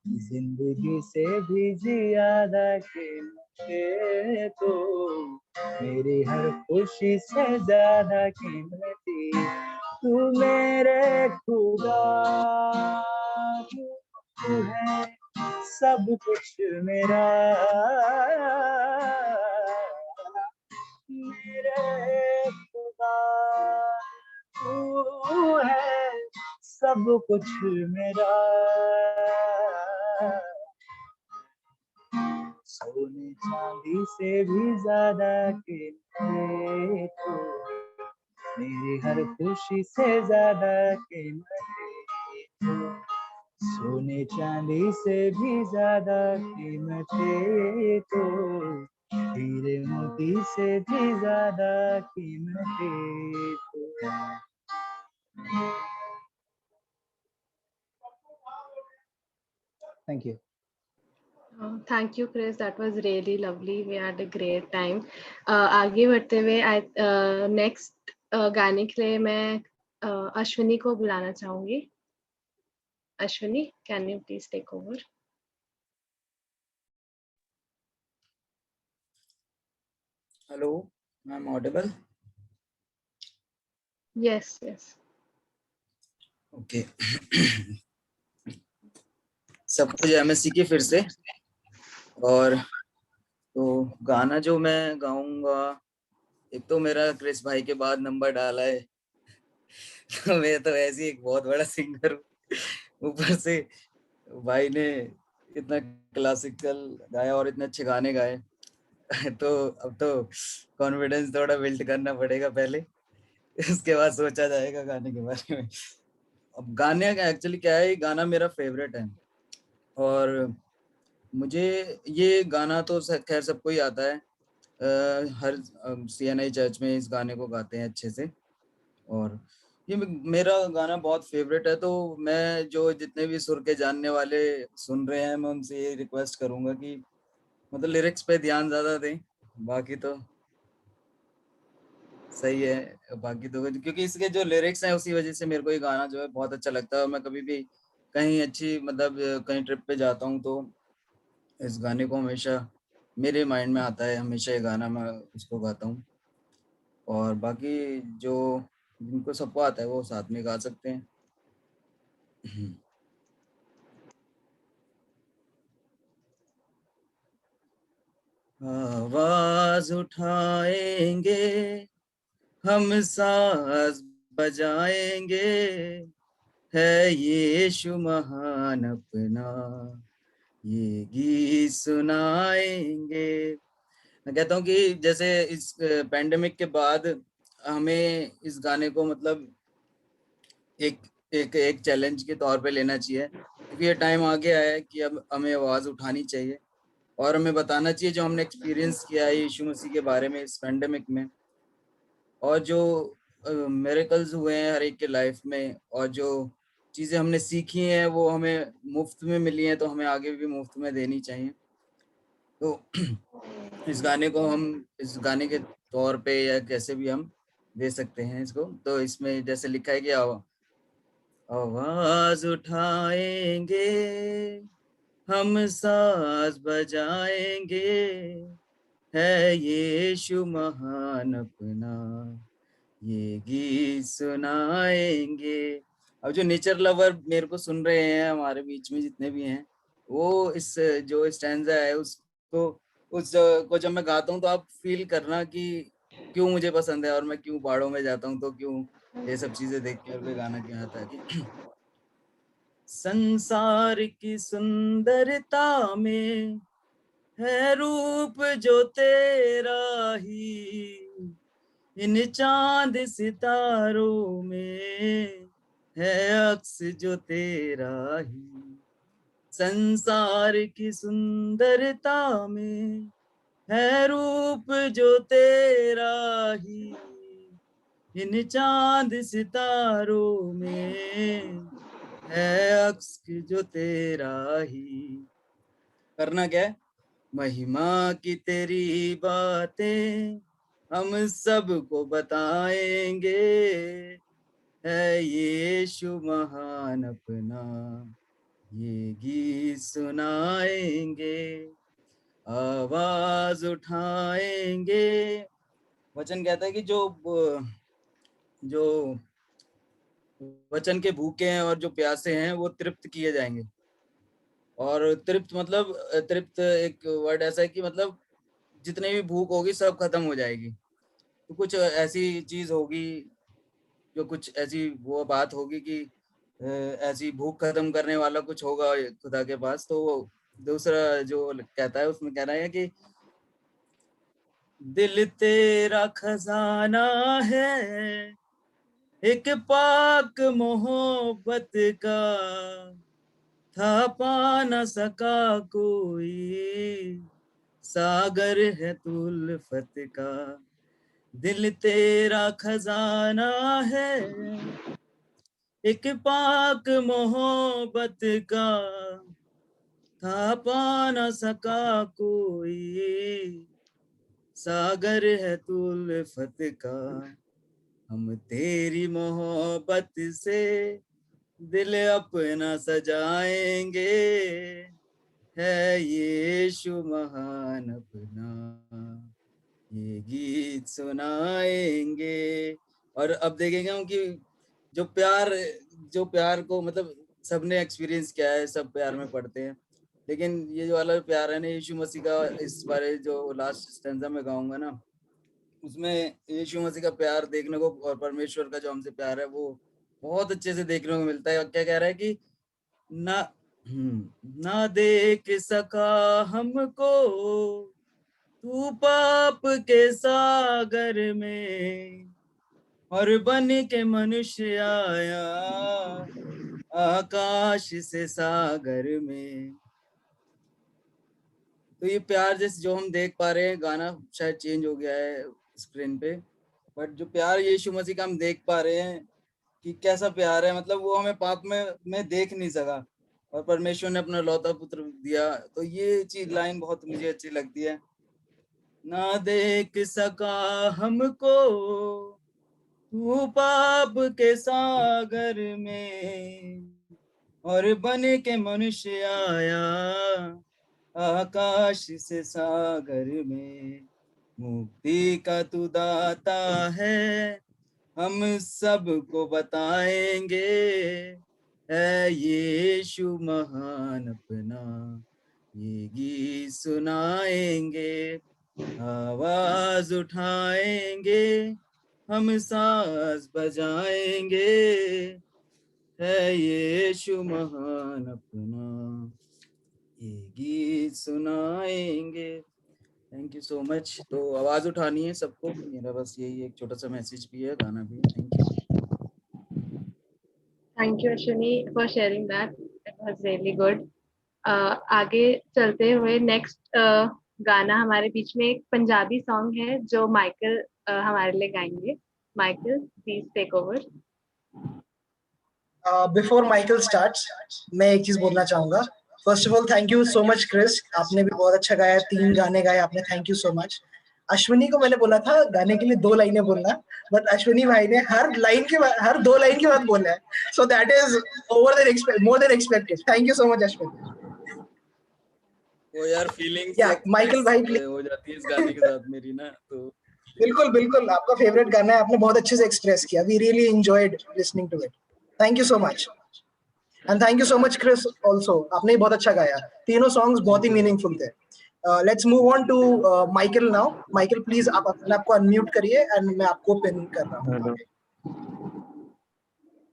Speaker 6: जिंदगी से भी ज्यादा कीमती तो, मेरी हर खुशी से ज्यादा कीमती तू मेरे खुदा, तू है सब कुछ मेरा, मेरे खुदा तू है सब कुछ मेरा, सोने चांदी से भी ज्यादा कीमती तो, मेरी हर खुशी से ज्यादा कीमती तो, सोने चांदी से भी ज्यादा कीमती तो, हीरे मोती से भी ज्यादा कीमती तो। Thank you.
Speaker 4: Thank you, Chris. That was really lovely. We had a great time. आगे बढ़ते हुए नेक्स्ट गाने के लिए मैं अश्विनी को बुलाना चाहूंगी. Ashwini, can you please take over?
Speaker 12: Hello, I'm audible.
Speaker 4: Yes, yes.
Speaker 12: Okay. सबको जय मसीह की फिर से. और तो गाना जो मैं गाऊंगा, एक तो मेरा क्रिस भाई के बाद नंबर डाला है, तो मैं तो ऐसे एक बहुत बड़ा सिंगर हूँ, ऊपर से भाई ने इतना क्लासिकल गाया और इतने अच्छे गाने गाए, तो अब तो कॉन्फिडेंस थोड़ा बिल्ड करना पड़ेगा पहले, उसके बाद सोचा जाएगा गाने के बारे में. अब गाने का एक्चुअली क्या है, गाना मेरा फेवरेट है और मुझे ये गाना तो खैर सबको ही आता है, हर CNI चर्च में इस गाने को गाते हैं अच्छे से. और ये मेरा गाना बहुत फेवरेट है, तो मैं जो जितने भी सुर के जानने वाले सुन रहे हैं, मैं उनसे ये रिक्वेस्ट करूंगा कि मतलब लिरिक्स पे ध्यान ज्यादा दें, बाकी तो सही है। बाकी तो क्योंकि इसके जो लिरिक्स हैं उसी वजह से मेरे को ये गाना जो है बहुत अच्छा लगता है, और मैं कभी भी कहीं अच्छी मतलब कहीं ट्रिप पे जाता हूँ तो इस गाने को हमेशा मेरे माइंड में आता है, हमेशा ये गाना मैं उसको गाता हूँ। और बाकी जो जिनको सबको आता है वो साथ में गा सकते हैं। आवाज उठाएंगे हम साज बजाएंगे, है यीशु महान अपना ये गीत सुनाएंगे। मैं कहता हूँ कि जैसे इस पैंडेमिक के बाद हमें इस गाने को मतलब एक एक एक चैलेंज के तौर पे लेना चाहिए, क्योंकि ये टाइम आ गया है कि अब हमें आवाज उठानी चाहिए और हमें बताना चाहिए जो हमने एक्सपीरियंस किया है यीशु मसीह के बारे में इस पैंडेमिक में, और जो मिरेकल्स हुए हैं हर एक के लाइफ में, और जो चीज़ें हमने सीखी हैं वो हमें मुफ्त में मिली हैं, तो हमें आगे भी मुफ्त में देनी चाहिए। तो इस गाने को हम इस गाने के तौर पे या कैसे भी हम दे सकते हैं इसको। तो इसमें जैसे लिखा है कि आवाज उठाएंगे हम साज बजाएंगे, है यीशु महान अपना ये गीत सुनाएंगे। अब जो नेचर लवर मेरे को सुन रहे हैं हमारे बीच में जितने भी हैं, वो इस जो स्टैंजा है उसको उस को जब मैं गाता हूँ तो आप फील करना कि क्यों मुझे पसंद है और मैं क्यों पहाड़ों में जाता हूँ, तो क्यों ये सब चीजें देख के और गाना क्यों आता है कि संसार की सुंदरता में है रूप जो तेरा ही, इन चांद सितारों में है अक्स जो तेरा ही। संसार की सुंदरता में है रूप जो तेरा ही, इन चांद सितारों में है अक्स जो तेरा ही। करना क्या है, महिमा की तेरी बातें हम सबको बताएंगे, है यीशु महान अपना ये गीत सुनाएंगे, आवाज उठाएंगे। वचन कहता है कि जो वचन के भूखे हैं और जो प्यासे हैं वो तृप्त किए जाएंगे। और तृप्त मतलब तृप्त एक वर्ड ऐसा है कि मतलब जितने भी भूख होगी सब खत्म हो जाएगी। तो कुछ ऐसी चीज होगी, जो कुछ ऐसी वो बात होगी कि ऐसी भूख खत्म करने वाला कुछ होगा खुदा के पास। तो वो दूसरा जो कहता है उसमें कह रहा है कि दिल तेरा खजाना है एक पाक मोहब्बत का, था पा न सका कोई सागर है तू उल्फत का। दिल तेरा खजाना है एक पाक मोहब्बत का, था पा न सका कोई सागर है तू उल्फत का। हम तेरी मोहब्बत से दिल अपना सजाएंगे, है यीशु महान अपना ये गीत सुनाएंगे। और अब देखेंगे हम कि जो प्यार को मतलब सबने एक्सपीरियंस किया है, सब प्यार में पड़ते हैं, लेकिन ये जो वाला प्यार है ना यीशु मसीह का, इस बारे जो लास्ट स्टैंजा में गाऊंगा ना, उसमें यीशु मसीह का प्यार देखने को और परमेश्वर का जो हमसे प्यार है वो बहुत अच्छे से देखने को मिलता है। और क्या कह रहा है कि ना ना देख सका हमको तू पाप के सागर में, और बन के मनुष्य आया आकाश से सागर में। तो ये प्यार जैसे जो हम देख पा रहे हैं, गाना शायद चेंज हो गया है स्क्रीन पे, बट जो प्यार यीशु मसीह का हम देख पा रहे हैं कि कैसा प्यार है, मतलब वो हमें पाप में देख नहीं सका और परमेश्वर ने अपना लौता पुत्र दिया। तो ये चीज लाइन बहुत मुझे अच्छी लगती है। ना देख सका हमको तू पाप के सागर में, और बन के मनुष्य आया आकाश से सागर में। मुक्ति का तू दाता है, हम सबको बताएंगे, है यीशु महान अपना ये गीत सुनाएंगे। आवाज उठाएंगे, हम सांस बजाएंगे, है यीशु महान अपना ये गीत सुनाएंगे। Thank you so much. तो आवाज उठानी है सबको, मेरा बस यही एक छोटा सा मैसेज भी है, गाना भी है। Thank you.
Speaker 4: Thank you Ashwini for sharing that, it was really good. आगे चलते हुए नेक्स्ट गाना हमारे बीच में एक पंजाबी सॉन्ग है जो माइकल हमारे लिए गाएंगे। Michael please take over.
Speaker 1: Before Michael starts, मैं एक चीज बोलना चाहूंगा। First of all thank you so much Chris, आपने भी बहुत अच्छा गाया, 3 गाने गाए आपने, thank you so much. Ashwini को मैंने बोला था गाने के लिए 2 लाइनें बोलना, बट अश्विनी भाई ने हर 2 लाइन के बाद बोला है, so that is more than expected. Thank you so much Ashwini.
Speaker 12: वो यार फीलिंग्स
Speaker 1: माइकल भाई
Speaker 12: हो जाती है इस गाने के साथ मेरी ना, तो
Speaker 1: बिल्कुल बिल्कुल आपका फेवरेट गाना है, आपने बहुत अच्छे से एक्सप्रेस किया, we really enjoyed listening to it, thank you so much. And thank you so much Chris also, आपने बहुत अच्छा गाया, तीनों सॉन्ग्स बहुत ही मीनिंगफुल थे। Let's move on to Michael now. Michael please आप अपने आप को अनम्यूट करिए एंड मैं आपको पिन कर रहा हूँ।
Speaker 15: हेलो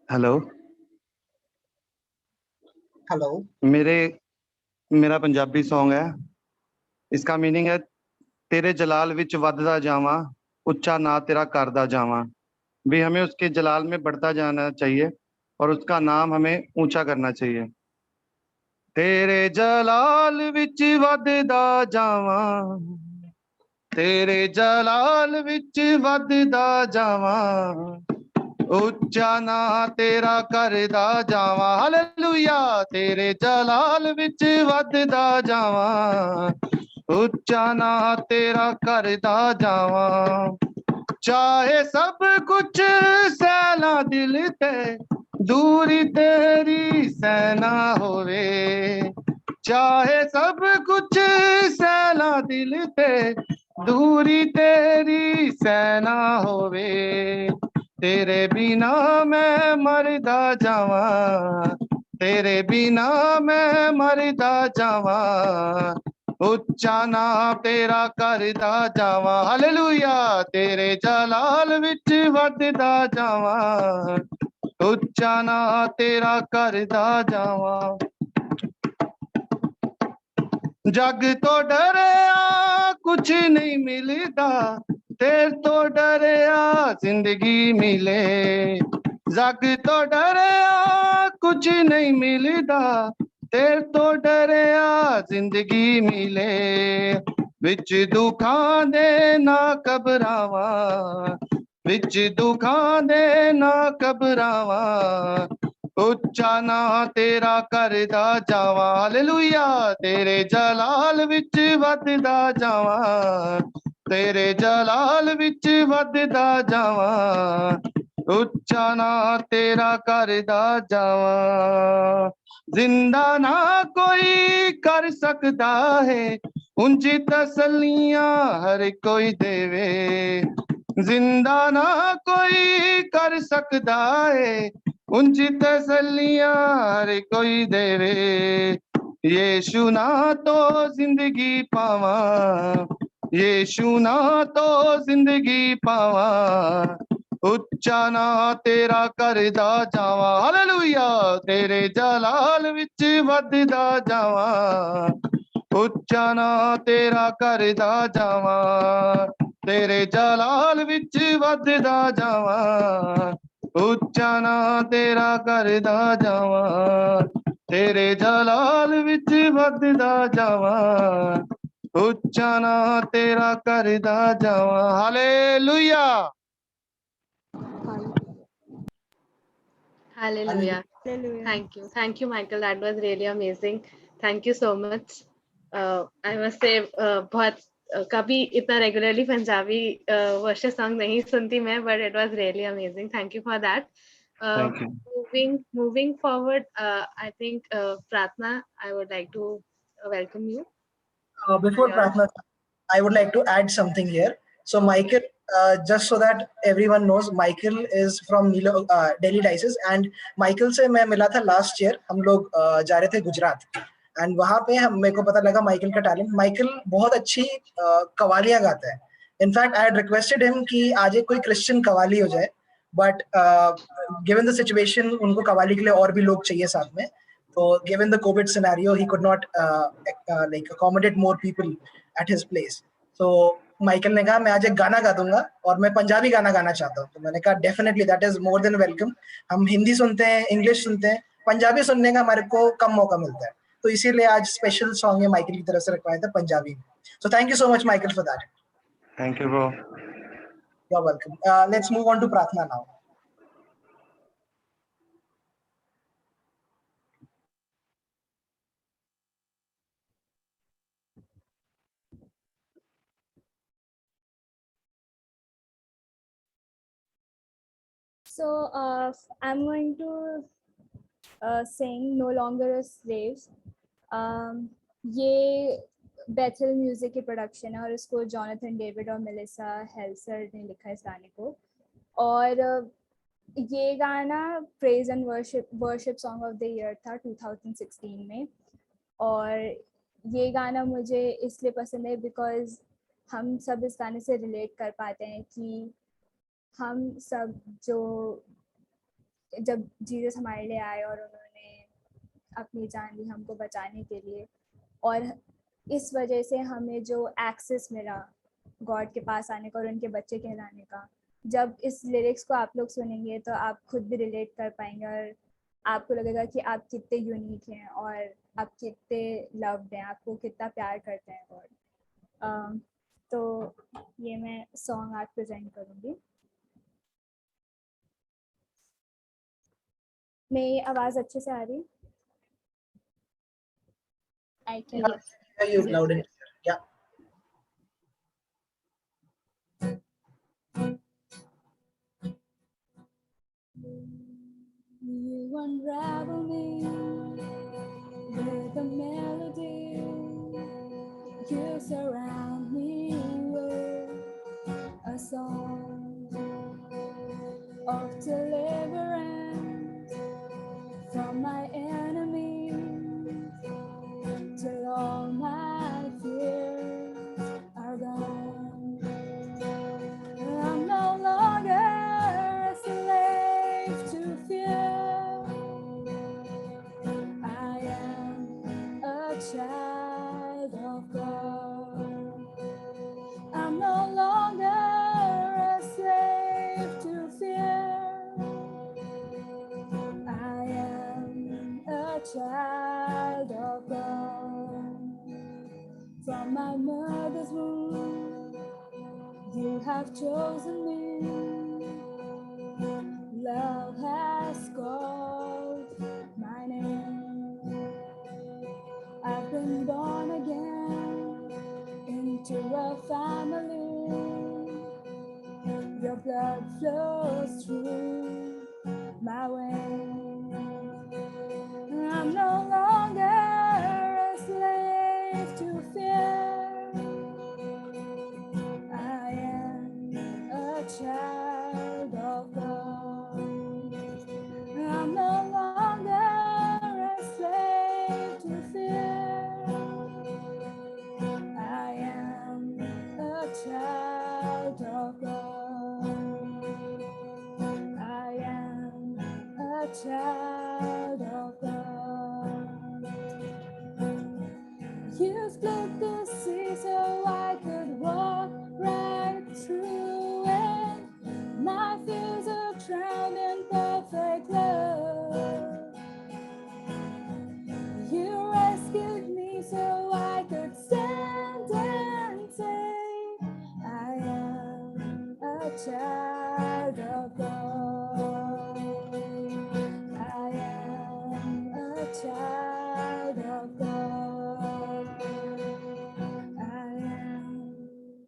Speaker 15: हेलो
Speaker 1: हेलो,
Speaker 15: मेरा पंजाबी सॉन्ग है, इसका मीनिंग है तेरे जलाल विच वधदा जावां, उच्चा ना तेरा करदा जावां। भी हमें उसके जलाल में बढ़ता जाना चाहिए और उसका नाम हमें ऊंचा करना चाहिए। तेरे जलाल विच वधदा जावां, तेरे जलाल विच वधदा जावां, उच्चा ना तेरा करदा जावां। हालेलुया। तेरे जलाल विच वधदा जावां, उच्चा ना तेरा करदा जावां। चाहे सब कुछ सैना दिल ते, दूरी तेरी सैना होवे। चाहे सब कुछ सैना दिल ते, दूरी तेरी सैना होवे। तेरे बिना मैं मरदा जावां, तेरे बिना मैं मरदा जावां, उच्चा ना तेरा करदा जावां। हालेलुया। तेरे जलाल विच वधदा जावां, उच्चा ना तेरा करदा जावां। जग तो डरिया कुछ नहीं मिलदा, तेरे तो डरिया जिंदगी मिले। जग तो डरिया कुछ नहीं मिलदा, तेरे तो डरिया जिंदगी मिले। विच दुखां दे ना घबरावां, विच दुखां दे ना घबरावां, उच्चा ना तेरा करदा जावां। हालेलुया। तेरे जलाल विच वधदा जावां, तेरे जलाल विच वधदा जावां, उच्चा ना तेरा करदा जावां। जिंदा ना कोई कर सकदा है, उंज तसल्लियां हर कोई देवे। जिंदा ना कोई कर सकदा है, उंज तसल्लियां हर कोई देवे। यीशु ना तो जिंदगी पावां, यीशु ना तो जिंदगी पावां, उच्चा ना तेरा करदा जावां। हालेलुया। तेरे जलाल विच वधदा जावां, उच्चा ना तेरा करदा जावां। तेरे जलाल विच वधदा जावां, उच्चा ना तेरा करदा जावां। तेरे जलाल विच वधदा जावां, उच्चा ना तेरा करदा जावां। Hallelujah.
Speaker 4: Hallelujah.
Speaker 13: Hallelujah.
Speaker 4: Thank you, Michael. That was really amazing. Thank you so much. I must say, बहुत कभी इतना regularly पंजाबी worship song नहीं सुनती मैं, but it was really amazing. Thank you for that.
Speaker 15: Thank you.
Speaker 4: Moving forward, I think Pratna, I would like to welcome you.
Speaker 1: Before Pratna, I would like to add something here. So Michael, just so that everyone knows, Michael is from Delhi Dices, and Michael से मैं मिला था last year. हम लोग जा रहे थे गुजरात, and वहाँ पे मेरे को पता लगा माइकल का टैलेंट. माइकल बहुत अच्छी कवालियाँ गाता है. In fact, I had requested him कि आज एक कोई क्रिश्चियन कवाली हो जाए, but given the situation, उनको कवाली के लिए और भी लोग चाहिए साथ में. So given the COVID scenario, he could not like accommodate more people at his place. So Michael ने कहा मैं आज एक गाना गा दूंगा और मैं पंजाबी गाना गाना चाहता हूँ. तो मैंने कहा definitely that is more than welcome. हम हिंदी सुनते हैं, इंग्लिश सुनते हैं, पंजाबी सुनने का हमारे को कम मौका मिलता है. तो इसीलिए आज स्पेशल सॉन्ग है माइकल की तरफ से रखवाया था पंजाबी में. So thank you so much, Michael, for that.
Speaker 15: Thank you, bro.
Speaker 1: You're welcome. Let's move on to Pratna now.
Speaker 13: So I'm going to sing No Longer a Slaves. ये बेथल म्यूजिक की प्रोडक्शन है और इसको जॉनथन डेविड और मेलिसा हेल्सर ने लिखा है इस गाने को. और ये गाना praise and worship song of the year था 2016 में. और ये गाना मुझे इसलिए पसंद है बिकॉज हम सब इस गाने से रिलेट कर पाते हैं कि हम सब जो जब जीसस हमारे लिए आए और उन्होंने अपनी जान दी हमको बचाने के लिए, और इस वजह से हमें जो एक्सेस मिला गॉड के पास आने का और उनके बच्चे कहलाने का. जब इस लिरिक्स को आप लोग सुनेंगे तो आप खुद भी रिलेट कर पाएंगे और आपको लगेगा कि आप कितने यूनिक हैं और आप कितने लव्ड हैं, आपको कितना प्यार करते हैं गॉड. तो ये मैं सॉन्ग आज प्रेजेंट करूँगी. मेरी आवाज़ अच्छे से आ रही? I can
Speaker 1: hear you loud and clear. Yeah.
Speaker 13: You unravel me with a melody. You surround me with a song of deliverance from my enemies till all my fears are gone. I'm no longer a slave to fear. I am a child of God. I'm no longer a slave to fear. I am a child of God. From my mother's womb, you have chosen me. Love has called my name. I've been born again into a family. Your blood flows through my veins. I'm no longer a slave to fear. I am a child of God. I'm no longer a slave to fear. I am a child of God. I am a child
Speaker 2: child of God. I am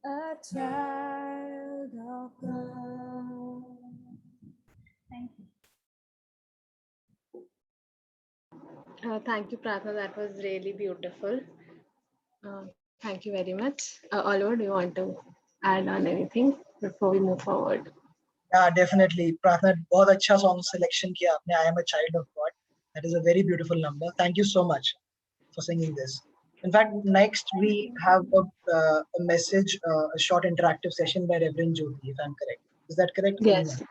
Speaker 2: a child of God. Thank you.
Speaker 4: Thank you, Pratha. That was really beautiful. Thank you very much. Oliver, do you want to add on anything before we move forward?
Speaker 1: Yeah, definitely. Pratha, बहुत अच्छा song selection किया आपने. I am a child of God. That is a very beautiful number. Thank you so much for singing this. In fact, next we have a message, a short interactive session by Reverend Jyoti, if I'm correct. Is that correct?
Speaker 4: Yes.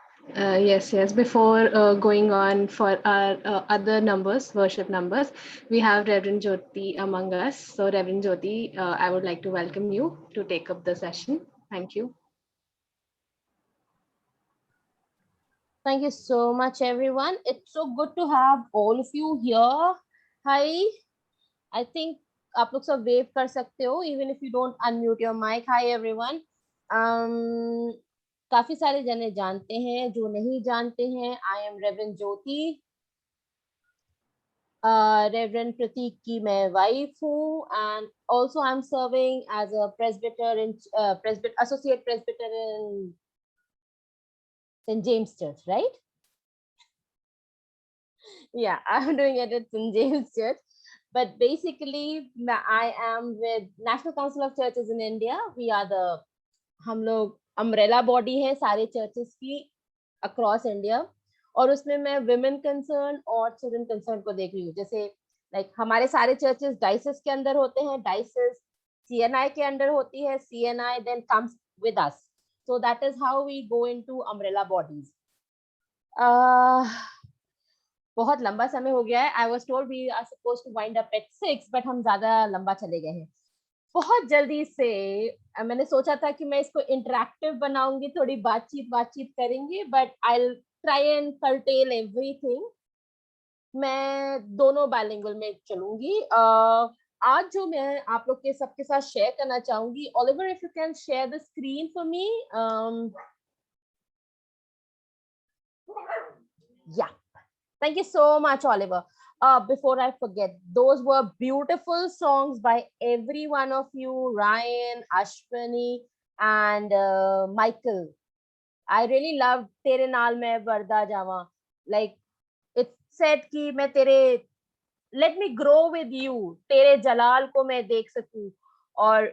Speaker 4: Yes. Before going on for our other numbers, worship numbers, we have Reverend Jyoti among us. So Reverend Jyoti, I would like to welcome you to take up the session. Thank you.
Speaker 8: Thank you so much, everyone. It's so good to have all of you here. Hi. I think आप लोग सब wave कर सकते हो, even if you don't unmute your mic. Hi, everyone. काफी सारे जने जानते हैं, जो नहीं जानते हैं, I am Reverend Jyoti. Reverend Pratik की मैं wife हूँ, and also I'm serving as a presbyter in associate presbyter in St. James Church, right? Yeah, I'm doing it at St. James Church. But basically, I am with National Council of Churches in India. We are the, हम लोग umbrella body है सारे churches की across India. और उसमें मैं women concern और children concern को देख रही हूँ. जैसे like हमारे सारे churches diocese के अंदर होते हैं, diocese CNI के अंदर होती है, CNI then comes with us. So that is how we go into umbrella bodies. बहुत लंबा समय हो गया है. I was told we are supposed to wind up at 6, but हम ज़्यादा लंबा चले गए हैं. बहुत जल्दी से मैंने सोचा था कि मैं इसको इंटरैक्टिव बनाऊंगी, थोड़ी बातचीत करेंगे, but I'll try and curtail everything. मैं दोनों bilingual में चलूंगी. आज जो मैं आप लोग के सबके साथ शेयर करना चाहूंगी, Oliver, if you can share the screen for me. Yeah. Thank you so much, Oliver. Before I forget, those were beautiful songs by every one of you, Ryan, Ashwani, and Michael. I really loved Tere Naal Main Barda Jawa. Like, it said कि मैं तेरे, let me grow with you. तेरे जलाल को मैं देख सकूं. और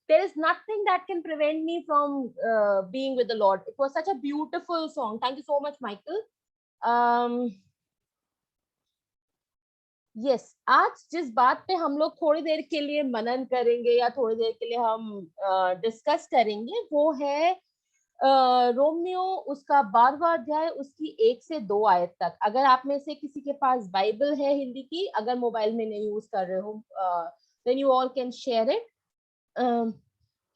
Speaker 8: there is nothing that can prevent me from being with the Lord. It was such a beautiful song. Thank you so much, Michael. Yes, आज जिस बात पे हम लोग थोड़ी देर के लिए मनन करेंगे या थोड़ी देर के लिए हम डिस्कस करेंगे, वो है रोमियो उसका 12वां अध्याय उसकी 1 से 2 आयत तक. अगर आप में से किसी के पास बाइबल है हिंदी की, अगर मोबाइल में नहीं यूज कर रहे हो, then you all can share it.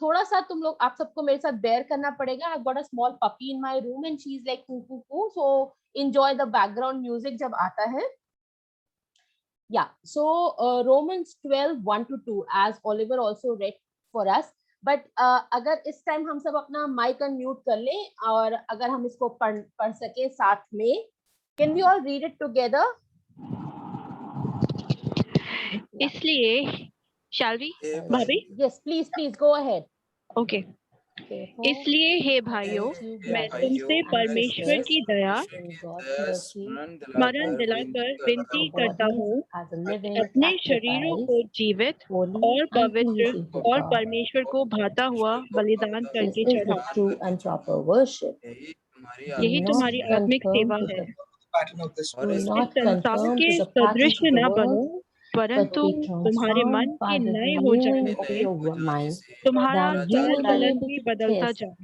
Speaker 8: थोड़ा सा तुम लोग, आप सबको मेरे साथ bear करना पड़ेगा. I've got a small puppy in my room and she's like coo coo coo, so enjoy the background music जब आता है. Yeah, so Romans 12:1-2, as Oliver also read for us. But अगर इस टाइम हम सब अपना माइक अनम्यूट कर लें और अगर हम इसको पढ़ सके साथ में, can we all read it together?
Speaker 20: इसलिए, shall we, भाभी?
Speaker 8: Yes, please go ahead.
Speaker 20: Okay. इसलिए हे भाइयों, मैं तुमसे परमेश्वर की दया स्मरण दिलाकर विनती करता हूँ, अपने शरीरों को जीवित और पवित्र और परमेश्वर को भाता हुआ बलिदान करके चढ़ाओ. यही तुम्हारी आत्मिक सेवा है. इस संसार के सदृश न बनो, परंतु तुम्हारे मन के नए हो जाने से तुम्हारा चाल चलन भी बदलता जाए,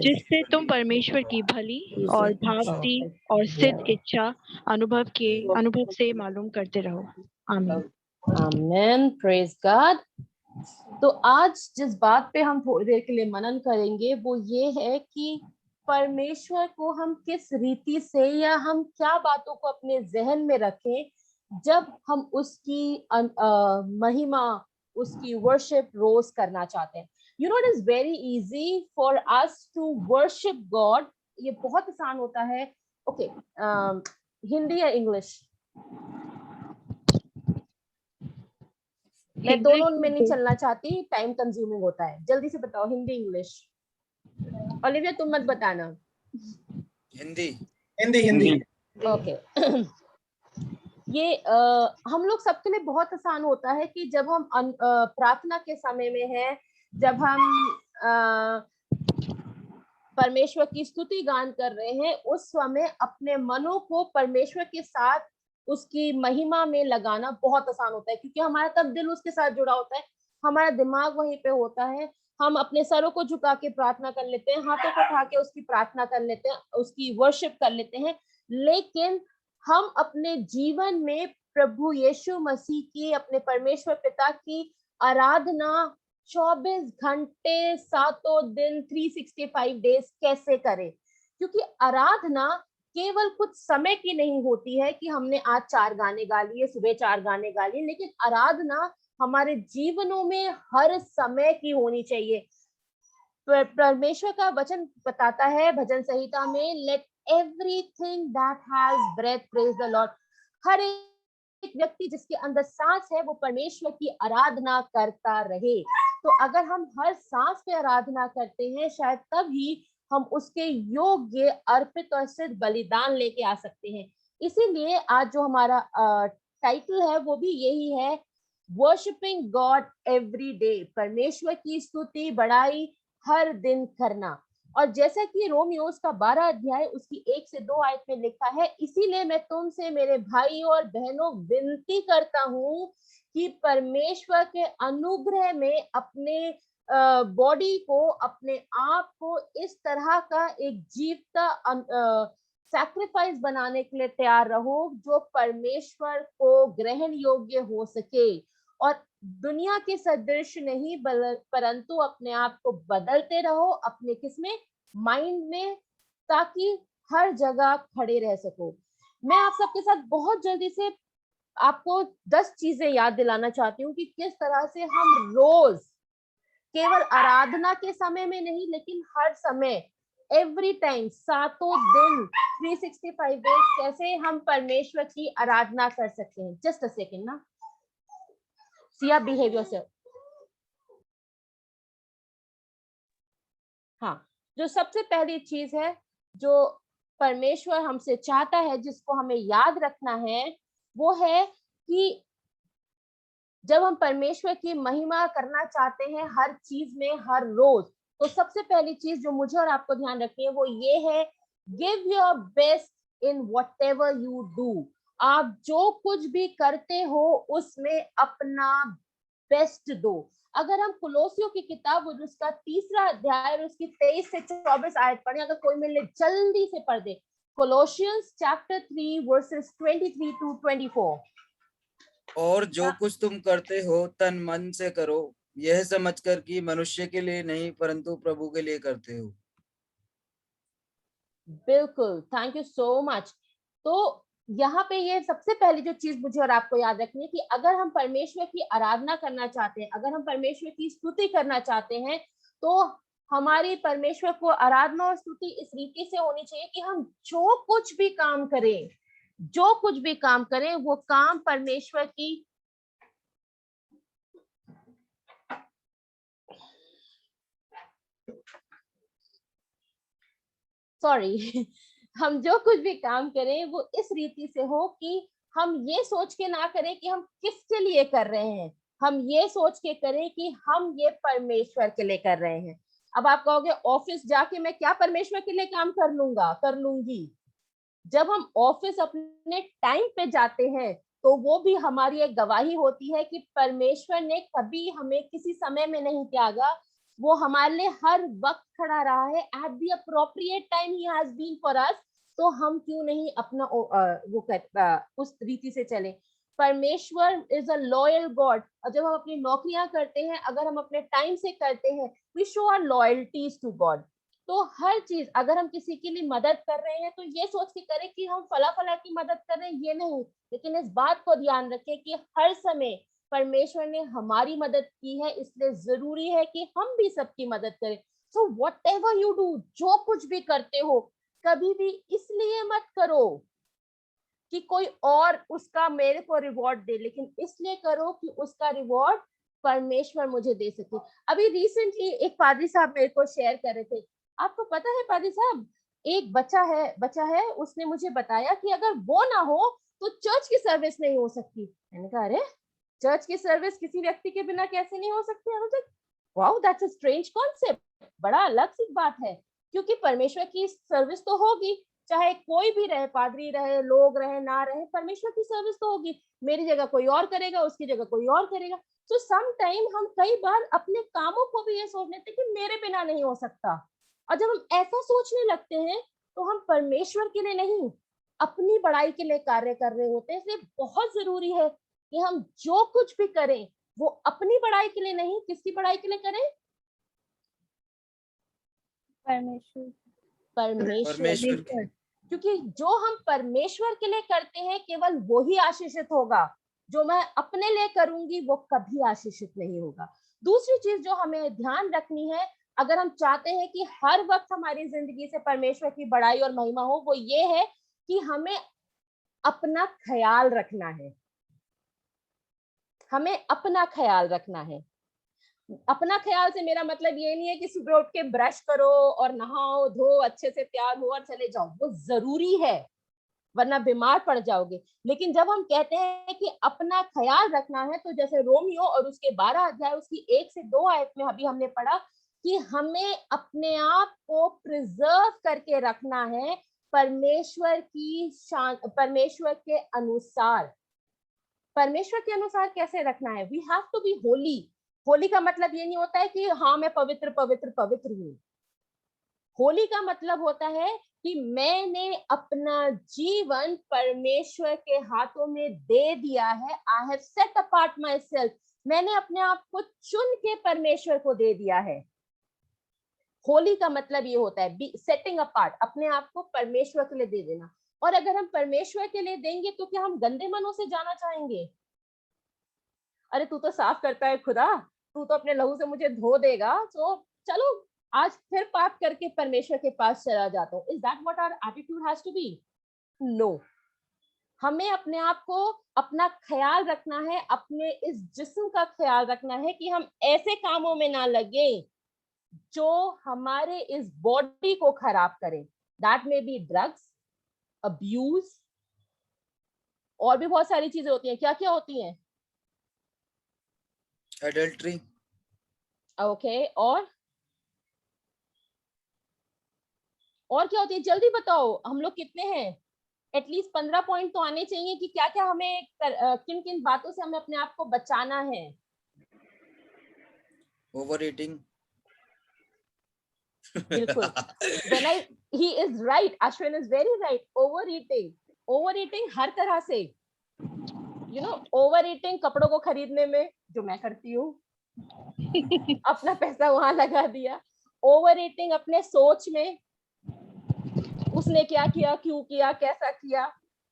Speaker 20: जिससे तुम परमेश्वर की भली और भावती और सिद्ध इच्छा अनुभव से मालूम करते रहो. आमीन.
Speaker 8: आमीन. Praise God. तो आज जिस बात पे हम थोड़ी देर के लिए मनन करेंगे वो ये है कि परमेश्वर को हम किस रीति से या हम क्या बातों को अपने जहन में रखें जब हम उसकी महिमा, उसकी वर्शिप रोज करना चाहते हैं. You know, it is very easy for us to worship God. ये बहुत आसान होता है. Okay, हिंदी या इंग्लिश? मैं दोनों में नहीं चलना चाहती, टाइम कंज्यूमिंग होता है। जल्दी से बताओ, हिंदी इंग्लिश। ओलिविया तुम मत बताना।
Speaker 12: हिंदी
Speaker 1: हिंदी हिंदी।
Speaker 8: ओके। ये हम लोग सबके लिए बहुत आसान होता है कि जब हम प्रार्थना के समय में हैं, जब हम परमेश्वर की स्तुति गान कर रहे हैं, उस समय अपने मनों को परमेश्वर के साथ उसकी महिमा में लगाना बहुत आसान होता है, क्योंकि हमारा तब दिल उसके साथ जुड़ा होता है, हमारा दिमाग वहीं पे होता है। हम अपने सरों को झुका के प्रार्थना कर लेते हैं, हाथों को उठा के उसकी प्रार्थना कर लेते हैं, उसकी वर्शिप कर लेते हैं, लेकिन हम अपने जीवन में प्रभु यीशु मसीह की, अपने परमेश्वर पिता की आराधना 24 घंटे 7 दिन 365 डेज कैसे करें? क्योंकि आराधना केवल कुछ समय की नहीं होती है कि हमने आज 4 गाने गा लिए, सुबह 4 गाने गा लिए, लेकिन आराधना हमारे जीवनों में हर समय की होनी चाहिए। परमेश्वर का वचन बताता है भजन संहिता में, let everything that has breath praise the Lord. हर एक व्यक्ति जिसके अंदर सांस है वो परमेश्वर की आराधना करता रहे। तो अगर हम हर सांस पे आराधना करते हैं, शायद तभी हम उसके योग्य अर्पित और सिद्ध बलिदान लेके आ सकते हैं। इसीलिए आज जो हमारा टाइटल है वो भी यही है, वर्शिपिंग गॉड एवरी डे, परमेश्वर की स्तुति बड़ाई हर दिन करना। और जैसा कि रोमियोस का 12 अध्याय उसकी 1 से 2 आयत में लिखा है, इसीलिए मैं तुमसे मेरे भाइयों और बहनों विनती करता हूँ कि परमेश्वर के अनुग्रह में अपने बॉडी को, अपने आप को इस तरह का एक जीवता सैक्रिफाइस बनाने के लिए तैयार रहो जो परमेश्वर को ग्रहण योग्य हो सके, और दुनिया के सदृश नहीं परंतु अपने आप को बदलते रहो अपने किसमें, माइंड में, ताकि हर जगह खड़े रह सको। मैं आप सबके साथ बहुत जल्दी से आपको 10 चीजें याद दिलाना चाहती हूँ कि किस तरह से हम रोज, केवल आराधना के समय में नहीं लेकिन हर समय, एवरी टाइम, 7 दिन 365 डेज कैसे हम परमेश्वर की आराधना कर सकते हैं। जस्ट अ सेकेंड ना, सिया बिहेव योरसेल्फ। हाँ, जो सबसे पहली चीज है जो परमेश्वर हमसे चाहता है, जिसको हमें याद रखना है, वो है कि जब हम परमेश्वर की महिमा करना चाहते हैं हर चीज में, हर रोज, तो सबसे पहली चीज जो मुझे और आपको ध्यान रखनी है वो ये है, give your best in whatever you do. आप जो कुछ भी करते हो उसमें अपना बेस्ट दो। अगर हम कुलोसियों की किताब और उसका 3 अध्याय और उसकी 23 से 24 आयत पढ़े, अगर कोई मिले जल्दी से पढ़ दे, कोलोसियंस चैप्टर 3 वर्सेस 23 to 24।
Speaker 12: और जो कुछ तुम करते हो तन मन से करो, यह समझकर कि मनुष्य के लिए नहीं परंतु प्रभु के लिए करते हो।
Speaker 8: बिल्कुल, थैंक यू सो मच। तो यहाँ पे ये सबसे पहली जो चीज मुझे और आपको याद रखनी है कि अगर हम परमेश्वर की आराधना करना चाहते हैं, अगर हम परमेश्वर की स्तुति करना चाहते हैं, तो हमारी परमेश्वर को आराधना और स्तुति इस रीति से होनी चाहिए कि हम जो कुछ भी काम करें, जो कुछ भी काम करें, वो काम परमेश्वर की हम जो कुछ भी काम करें वो इस रीति से हो कि हम ये सोच के ना करें कि हम किसके लिए कर रहे हैं, हम ये सोच के करें कि हम ये परमेश्वर के लिए कर रहे हैं। अब आप कहोगे ऑफिस जाके मैं क्या परमेश्वर के लिए काम कर लूंगी। जब हम ऑफिस अपने टाइम पे जाते हैं तो वो भी हमारी एक गवाही होती है कि परमेश्वर ने कभी हमें किसी समय में नहीं त्यागा, वो हमारे लिए हर वक्त खड़ा रहा है। At the appropriate time he has been for us. तो हम क्यों नहीं अपना उस रीति से चले। परमेश्वर इज अ लॉयल गॉड। और जब हम अपनी नौकरियां करते हैं, अगर हम अपने टाइम से करते हैं, we show our loyalties to God. तो हर चीज, अगर हम किसी के लिए मदद कर रहे हैं तो ये सोच के करें कि हम फला की मदद कर रहे हैं, ये नहीं, लेकिन इस बात को ध्यान रखें कि हर समय परमेश्वर ने हमारी मदद की है, इसलिए जरूरी है कि हम भी सबकी मदद करें। सो व्हाटएवर यू डू, जो कुछ भी करते हो, कभी भी इसलिए मत करो कि कोई और उसका मेरे को रिवॉर्ड दे, लेकिन इसलिए करो कि उसका रिवॉर्ड परमेश्वर मुझे दे सके। अभी रिसेंटली एक पादरी साहब मेरे को शेयर कर रहे थे, आपको पता है पादरी साहब, एक बच्चा है, उसने मुझे बताया कि अगर वो ना हो तो चर्च की सर्विस नहीं हो सकती। मैंने कहा अरे चर्च की सर्विस किसी व्यक्ति के बिना कैसे नहीं हो सकती? Wow, that's a strange concept, बड़ा अलग सी बात है, क्योंकि परमेश्वर की सर्विस तो होगी, चाहे कोई भी रहे, पादरी रहे, लोग रहे, ना रहे, परमेश्वर की सर्विस तो होगी। मेरी जगह कोई और करेगा, उसकी जगह कोई और करेगा। तो सम टाइम हम कई बार अपने कामों को भी ये सोच लेते कि मेरे बिना नहीं हो सकता, और जब हम ऐसा सोचने लगते हैं तो हम परमेश्वर के लिए नहीं, अपनी बड़ाई के लिए कार्य कर रहे होते हैं। इसलिए बहुत जरूरी है कि हम जो कुछ भी करें वो अपनी बड़ाई के लिए नहीं, किसकी बड़ाई के लिए करें? परमेश्वर। क्योंकि जो हम परमेश्वर के लिए करते हैं केवल वो ही आशीषित होगा, जो मैं अपने लिए करूंगी वो कभी आशीषित नहीं होगा। दूसरी चीज जो हमें ध्यान रखनी है, अगर हम चाहते हैं कि हर वक्त हमारी जिंदगी से परमेश्वर की बड़ाई और महिमा हो, वो ये है कि हमें अपना ख्याल रखना है। हमें अपना ख्याल रखना है। अपना ख्याल से मेरा मतलब ये नहीं है कि सुबह उठ के ब्रश करो और नहाओ धो, अच्छे से तैयार हो और चले जाओ, वो जरूरी है, वरना बीमार पड़ जाओगे। लेकिन जब हम कहते हैं कि अपना ख्याल रखना है, तो जैसे रोमियो और उसके 12 अध्याय उसकी 1 से 2 आयत में अभी हमने पढ़ा कि हमें अपने आप को प्रिजर्व करके रखना है परमेश्वर की शान, परमेश्वर के अनुसार। परमेश्वर के अनुसार कैसे रखना है? We have to be holy. Holy का मतलब ये नहीं होता है कि हाँ मैं पवित्र पवित्र पवित्र हूँ। होली का मतलब होता है कि मैंने अपना जीवन परमेश्वर के हाथों में दे दिया है। I have set apart my self, मैंने अपने आप को चुन के परमेश्वर को दे दिया है। होली का मतलब ये होता है सेटिंग अपार्ट, अपने आप को परमेश्वर के लिए दे देना। और अगर हम परमेश्वर के लिए देंगे तो क्या हम गंदे मनों से जाना चाहेंगे? अरे तू तो साफ करता है खुदा, तू तो अपने लहू से मुझे धो देगा, तो चलो आज फिर पाप करके परमेश्वर के पास चला जाता हूँ। Is that what our attitude has to be? No. हमें अपने आप को, अपना ख्याल रखना है, अपने इस जिस्म का ख्याल रखना है कि हम ऐसे कामों में ना लगे जो हमारे इस बॉडी को खराब करें। That may be drugs, abuse, और भी बहुत सारी चीजें होती हैं। क्या क्या होती हैं?
Speaker 12: एडल्ट्री।
Speaker 8: ओके, और क्या होती है? जल्दी बताओ, हम लोग कितने हैं? एटलीस्ट 15 पॉइंट तो आने चाहिए कि क्या क्या हमें किन किन बातों से हमें अपने आप को बचाना है।
Speaker 12: Over eating.
Speaker 8: बिल्कुल, he is right, Ashwin is very right. Overeating हर तरह से, overeating कपड़ों को खरीदने में, जो मैं करती हूँ, अपना पैसा वहां लगा दिया। ओवरईटिंग अपने सोच में, उसने क्या किया, क्यों किया, कैसा किया।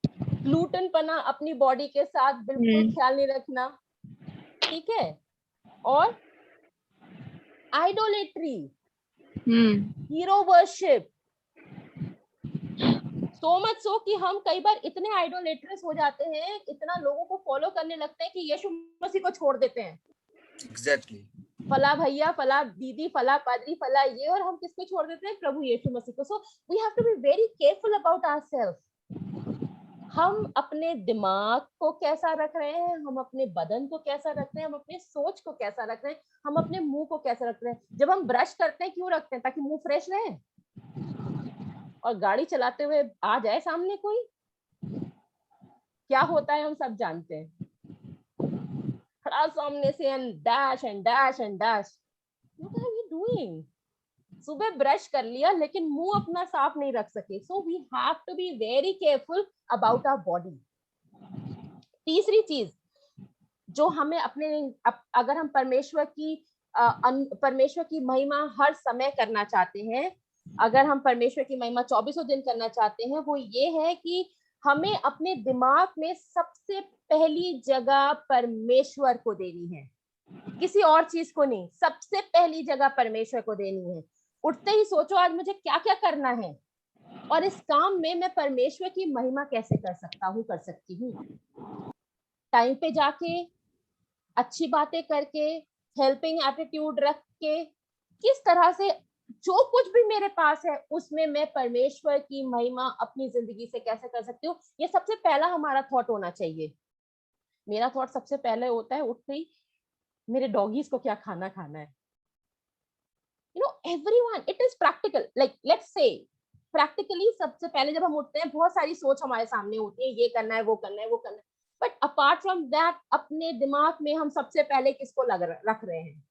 Speaker 8: ग्लूटनपना, अपनी बॉडी के साथ बिल्कुल ख्याल नहीं रखना, ठीक है। और idolatry, hero worship, so much so कि हम कई बार इतने आइडोलेट्रस हो जाते हैं, इतना लोगों को फॉलो करने लगते हैं कि यीशु मसीह को छोड़ देते हैं।
Speaker 12: एग्जैक्टली।
Speaker 8: फला भैया, फला दीदी, फला पादरी, फला ये, और हम किसको छोड़ देते हैं? प्रभु यीशु मसीह को। So we have to be very careful about ourself. हम अपने दिमाग को कैसा रख रहे हैं, हम अपने बदन को कैसा रख रहे हैं, हम अपने सोच को कैसा रख रहे हैं, हम अपने मुंह को कैसा रख रहे हैं। जब हम ब्रश करते हैं क्यों रखते हैं? ताकि मुंह फ्रेश रहे। और गाड़ी चलाते हुए आ जाए सामने कोई, क्या होता है हम सब जानते हैं। खड़ा सामने से and dash and dash and dash. What are you doing? सुबह ब्रश कर लिया लेकिन मुंह अपना साफ नहीं रख सके। So we have to be very careful about our body. तीसरी चीज जो हमें अपने, अगर हम परमेश्वर की महिमा हर समय करना चाहते हैं, अगर हम परमेश्वर की महिमा 24 दिन करना चाहते हैं, वो ये है कि हमें अपने दिमाग में सबसे पहली जगह परमेश्वर को देनी है, किसी और चीज को नहीं। सबसे पहली जगह परमेश्वर को देनी है। उठते ही सोचो आज मुझे क्या क्या करना है, और इस काम में मैं परमेश्वर की महिमा कैसे कर सकता हूँ, कर सकती हूँ। टाइम पे जाके अच्छी बातें करके, हेल्पिंग एटीट्यूड रख के, किस तरह से जो कुछ भी मेरे पास है उसमें मैं परमेश्वर की महिमा अपनी जिंदगी से कैसे कर सकती हूँ, ये सबसे पहला हमारा थॉट होना चाहिए। मेरा थॉट सबसे पहले होता है उठते ही, मेरे डॉगीज को क्या खाना खाना है। Everyone, it is practical, like let's say practically सबसे पहले जब हम उठते हैं बहुत सारी सोच हमारे सामने होती है, ये करना है, वो करना है, वो करना है, बट अपार्ट फ्रॉम दैट अपने दिमाग में हम सबसे पहले किसको रख रहे हैं?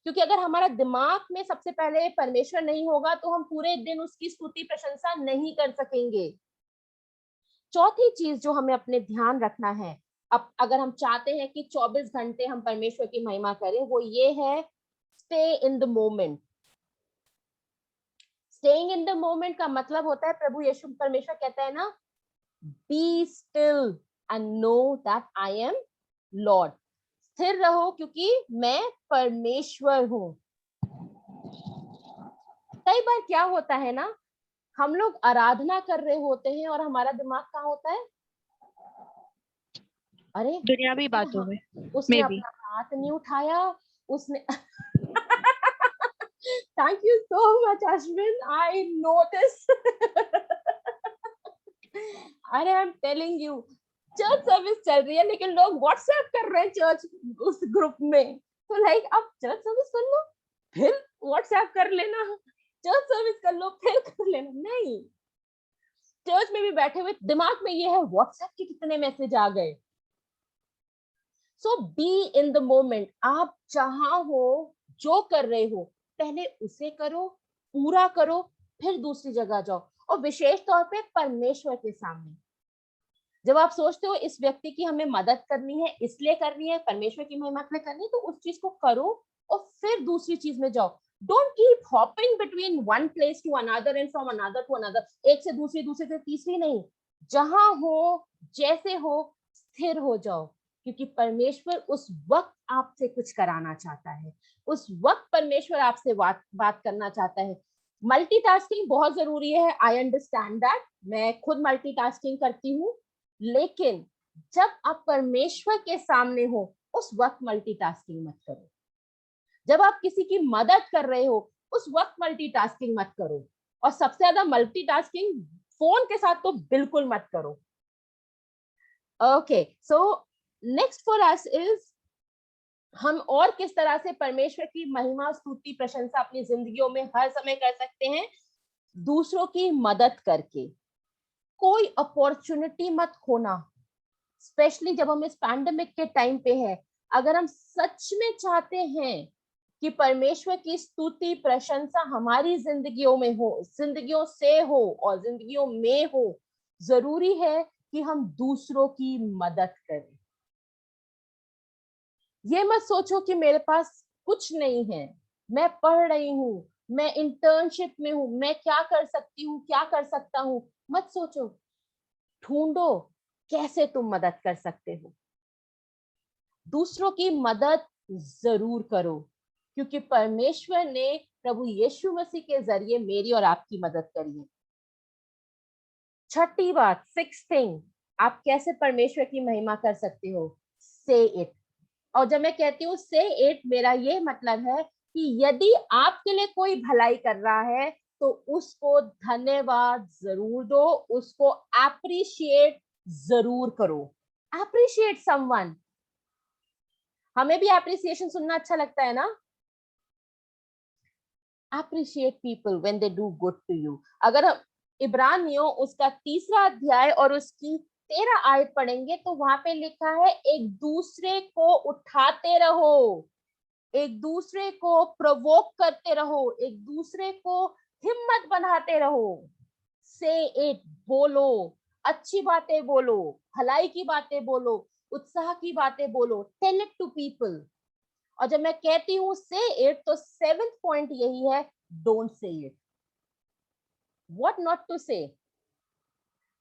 Speaker 8: क्योंकि अगर हमारा दिमाग में सबसे पहले परमेश्वर नहीं होगा तो हम पूरे दिन उसकी स्तुति प्रशंसा नहीं कर सकेंगे। चौथी चीज जो हमें अपने ध्यान रखना है, अब अगर हम चाहते हैं कि 24 घंटे हम परमेश्वर की महिमा करें, वो ये है stay in the moment. Staying in the moment का मतलब होता है, प्रभु यीशु परमेश्वर कहता है ना, be still and know that I am Lord. स्थिर रहो क्योंकि मैं परमेश्वर हूं। कई बार क्या होता है ना, हम लोग आराधना कर रहे होते हैं और हमारा दिमाग कहाँ होता है? अरे
Speaker 20: दुनियावी बातों में,
Speaker 8: उसने
Speaker 20: maybe.
Speaker 8: अपना हाथ नहीं उठाया, उसने thank you so much Ashwin, I notice. अरे I am telling you, church service चल रही है लेकिन लोग व्हाट्सएप कर रहे हैं चर्च उस ग्रुप में। तो लाइक आप चर्च सर्विस कर लो फिर व्हाट्सएप कर लेना, चर्च सर्विस कर लो फिर कर लेना। नहीं, चर्च में भी बैठे हुए दिमाग में ये है व्हाट्सएप के कितने मैसेज आ गए। सो बी इन द मोमेंट। आप जहां हो, जो कर रहे हो, पहले उसे करो, पूरा करो, फिर दूसरी जगह जाओ। और विशेष तौर पे परमेश्वर के सामने जब आप सोचते हो इस व्यक्ति की हमें मदद करनी है, इसलिए करनी है, परमेश्वर की महिमा के लिए करनी है, तो उस चीज को करो और फिर दूसरी चीज में जाओ। Don't keep hopping between one place to another and from another to another, एक से दूसरी, दूसरे से तीसरी नहीं। जहां हो, जैसे हो, स्थिर हो जाओ, क्योंकि परमेश्वर उस वक्त आपसे कुछ कराना चाहता है, उस वक्त परमेश्वर आपसे बात करना चाहता है। मल्टीटास्किंग बहुत जरूरी है, आई अंडरस्टैंड दैट, मैं खुद मल्टीटास्किंग करती हूँ, लेकिन जब आप परमेश्वर के सामने हो उस वक्त मल्टीटास्किंग मत करो। जब आप किसी की मदद कर रहे हो उस वक्त मल्टीटास्किंग मत करो, और सबसे ज्यादा मल्टीटास्किंग फोन के साथ तो बिल्कुल मत करो। Okay, so next for us is, हम और किस तरह से परमेश्वर की महिमा, स्तुति, प्रशंसा अपनी जिंदगियों में हर समय कर सकते हैं? दूसरों की मदद करके। कोई अपॉर्चुनिटी मत खोना, स्पेशली जब हम इस पैंडेमिक के टाइम पे है। अगर हम सच में चाहते हैं कि परमेश्वर की स्तुति, प्रशंसा हमारी जिंदगियों में हो, जिंदगियों से हो और जिंदगियों में हो, जरूरी है कि हम दूसरों की मदद करें। ये मत सोचो कि मेरे पास कुछ नहीं है, मैं पढ़ रही हूँ, मैं इंटर्नशिप में हूँ, मैं क्या कर सकती हूँ, क्या कर सकता हूँ, मत सोचो। ढूंढो कैसे तुम मदद कर सकते हो। दूसरों की मदद जरूर करो, क्योंकि परमेश्वर ने प्रभु यीशु मसीह के जरिए मेरी और आपकी मदद करी है। छठी बात, सिक्स्थ थिंग, आप कैसे परमेश्वर की महिमा कर सकते हो? से इट। और जब मैं कहती हूँ से इट, मेरा ये मतलब है कि यदि आपके लिए कोई भलाई कर रहा है तो उसको धन्यवाद जरूर दो, उसको एप्रिशिएट जरूर करो। Appreciate someone. हमें भी एप्रिसिएशन सुनना अच्छा लगता है ना? Appreciate people when they do good to you. अगर हम इब्रानियों उसका 3 अध्याय और उसकी 13 आयत पढ़ेंगे तो वहां पे लिखा है, एक दूसरे को उठाते रहो, एक दूसरे को प्रोवोक करते रहो, एक दूसरे को हिम्मत बनाते रहो। से इट, बोलो, अच्छी बातें बोलो, भलाई की बातें बोलो, उत्साह की बातें बोलो, टेल इट टू पीपल। और जब मैं कहती हूँ से इट, तो 7th पॉइंट यही है, don't say it. What not to से?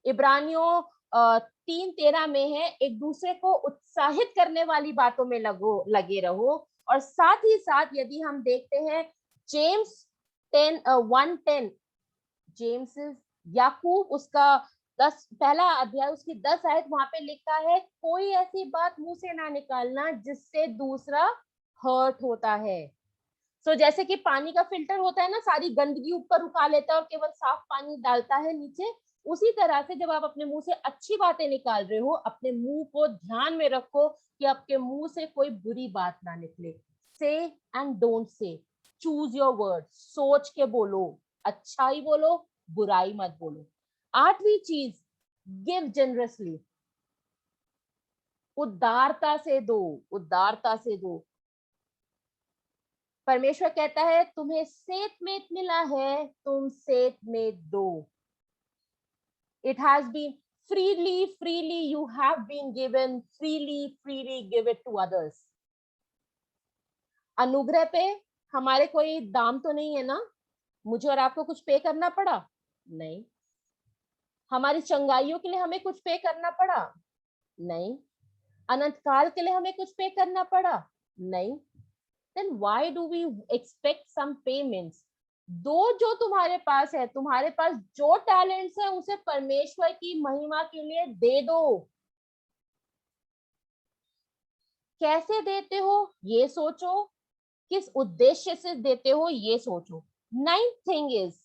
Speaker 8: इब्रानियों 3:13 में है, एक दूसरे को उत्साहित करने वाली बातों में लगे रहो। और साथ ही साथ यदि हम देखते हैं जेम्स 1:10, जेम्स याकूब उसका पहला अध्याय उसकी 10 आयत, वहां पे लिखा है कोई ऐसी बात मुंह से ना निकालना जिससे दूसरा हर्ट होता है। सो जैसे कि पानी का फिल्टर होता है ना, सारी गंदगी ऊपर उठा लेता है और केवल साफ पानी डालता है नीचे, उसी तरह से जब आप अपने मुंह से अच्छी बातें निकाल रहे हो, अपने मुंह को ध्यान में रखो कि आपके मुंह से कोई बुरी बात ना निकले। से and don't say, choose your word, सोच के बोलो, अच्छा ही बोलो, बुराई मत बोलो। 8वीं चीज, गिव जनरसली, उदारता से दो, उदारता से दो। परमेश्वर कहता है तुम्हें सेत में मिला है, तुम सेत में दो। It has been freely you have been given, freely give it to others. अनुग्रह पे हमारे कोई दाम तो नहीं है ना, मुझे और आपको कुछ पे करना पड़ा नहीं। हमारी चंगाइयों के लिए हमें कुछ पे करना पड़ा नहीं। अनंत काल के लिए हमें कुछ पे करना पड़ा नहीं। Then why do we expect some payments? दो जो तुम्हारे पास है, तुम्हारे पास जो टैलेंट्स है उसे परमेश्वर की महिमा के लिए दे दो। कैसे देते हो ये सोचो, किस उद्देश्य से देते हो ये सोचो। 9th thing is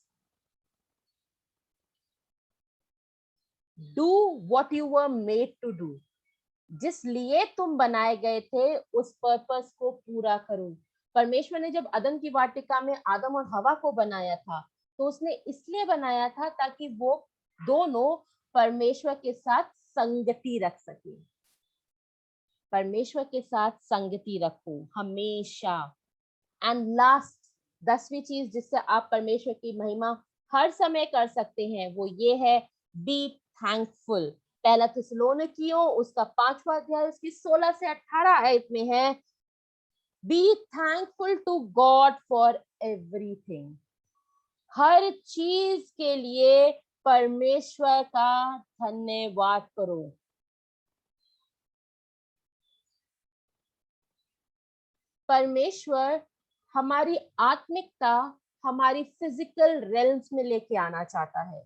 Speaker 8: do what you were made to do. जिस लिए तुम बनाए गए थे उस पर्पस को पूरा करो। परमेश्वर ने जब अदन की वाटिका में आदम और हवा को बनाया था तो उसने इसलिए बनाया था ताकि वो दोनों परमेश्वर के साथ संगति रख सके। परमेश्वर के साथ संगति रखो हमेशा। एंड लास्ट 10वीं चीज जिससे आप परमेश्वर की महिमा हर समय कर सकते हैं वो ये है, बी थैंकफुल। पहला थिस्सलुनीकियों उसका 5वां अध्याय उसकी 16 से 18 आयत में है, be thankful to God for everything. हर चीज के लिए परमेश्वर का धन्यवाद करो। परमेश्वर हमारी आत्मिकता हमारी फिजिकल रेल्म्स में लेके आना चाहता है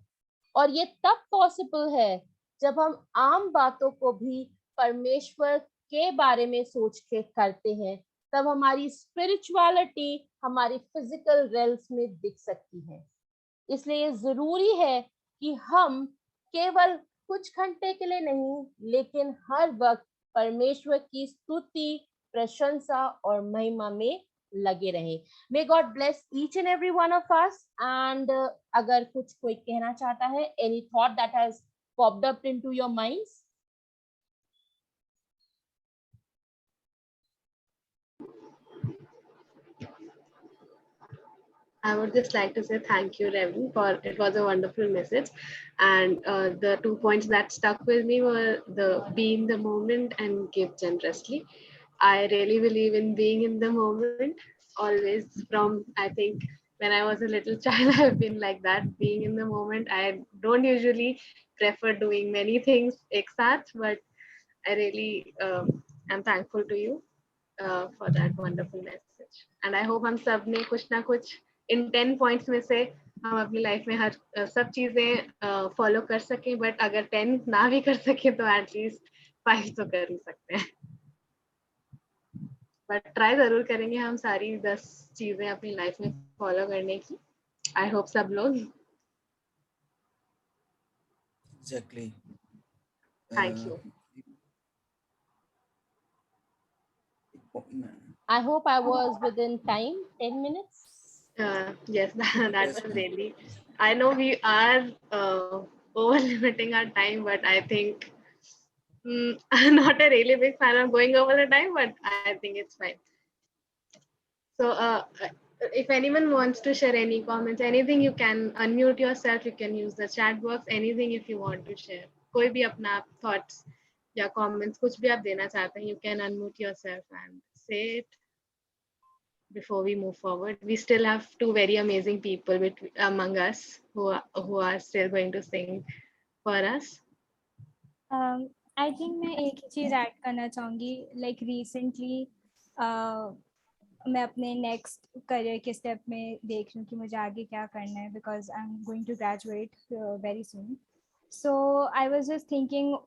Speaker 8: और ये तब पॉसिबल है जब हम आम बातों को भी परमेश्वर के बारे में सोच के करते हैं, तब हमारी स्पिरिचुअलिटी हमारी फिजिकल रेल्म्स में दिख सकती है। इसलिए जरूरी है कि हम केवल कुछ घंटे के लिए नहीं लेकिन हर वक्त परमेश्वर की स्तुति, प्रशंसा और महिमा में लगे रहें। May God bless each and every one of us. And अगर कुछ कोई कहना चाहता है, any thought that has popped up into your minds?
Speaker 4: I would just like to say thank you, Reverend, for it was a wonderful message. And the 2 points that stuck with me were the be in the moment and give generously. I really believe in being in the moment. Always from, I think, when I was a little child, I've been like that, being in the moment. I don't usually prefer doing many things ek saath, but I really am thankful to you for that wonderful message. And I hope हम सब ने कुछ ना कुछ इन 10 पॉइंट्स में से हम अपनी लाइफ में हर सब चीजें फॉलो कर सकें, बट अगर 10 ना भी कर सके तो एटलीस्ट 5 तो कर ही सकते हैं। बट ट्राई जरूर करेंगे हम सारी 10 चीजें अपनी लाइफ में फॉलो करने की। आई होप सब लोग।
Speaker 12: Exactly.
Speaker 4: Thank you.
Speaker 8: I hope I was within time, 10 minutes.
Speaker 4: Yes, that was really. I know we are over limiting our time, but I think I'm not a really big fan of going over the time, but I think it's fine. So if anyone wants to share any comments, anything, you can unmute yourself. You can use the chat box. Anything if you want to share. कोई भी अपना thoughts या comments कुछ भी आप देना चाहते हैं, you can unmute yourself and say it. Before we move forward, we still have 2 very amazing people among us who are still going to sing for us.
Speaker 13: I think मैं एक ही चीज ऐड करना चाहूंगी, like recently मैं अपने नेक्स्ट करियर के स्टेप में देख रही हूँ कि मुझे आगे क्या करना है, because I am going to graduate very soon. So I was just thinking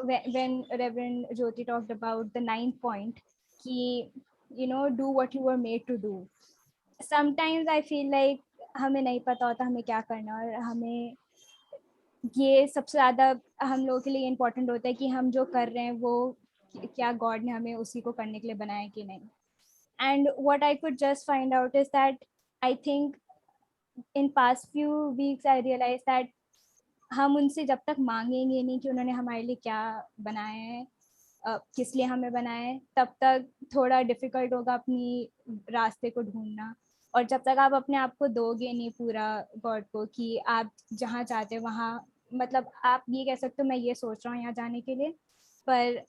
Speaker 13: when Reverend Jyoti talked about the 9th point, कि, you know, do what you were made to do. Sometimes I feel like हमें नहीं पता होता हमें क्या करना, और हमें ये सबसे ज़्यादा हम लोगों के लिए इम्पोर्टेंट होता है कि हम जो कर रहे हैं वो क्या गॉड ने हमें उसी को करने के लिए बनाया कि नहीं. And what I could just find out is that I think in past few weeks I realized that हम उनसे जब तक मांगेंगे नहीं कि उन्होंने हमारे लिए क्या बनाया है, किस लिए हमें बनाया है, तब तक थोड़ा डिफिकल्ट होगा अपनी रास्ते को ढूंढना. और जब तक आप अपने आप को दोगे नहीं पूरा गॉड को कि आप जहाँ चाहते हो वहाँ, मतलब आप ये कह सकते हो मैं ये सोच रहा हूँ यहाँ जाने के लिए, पर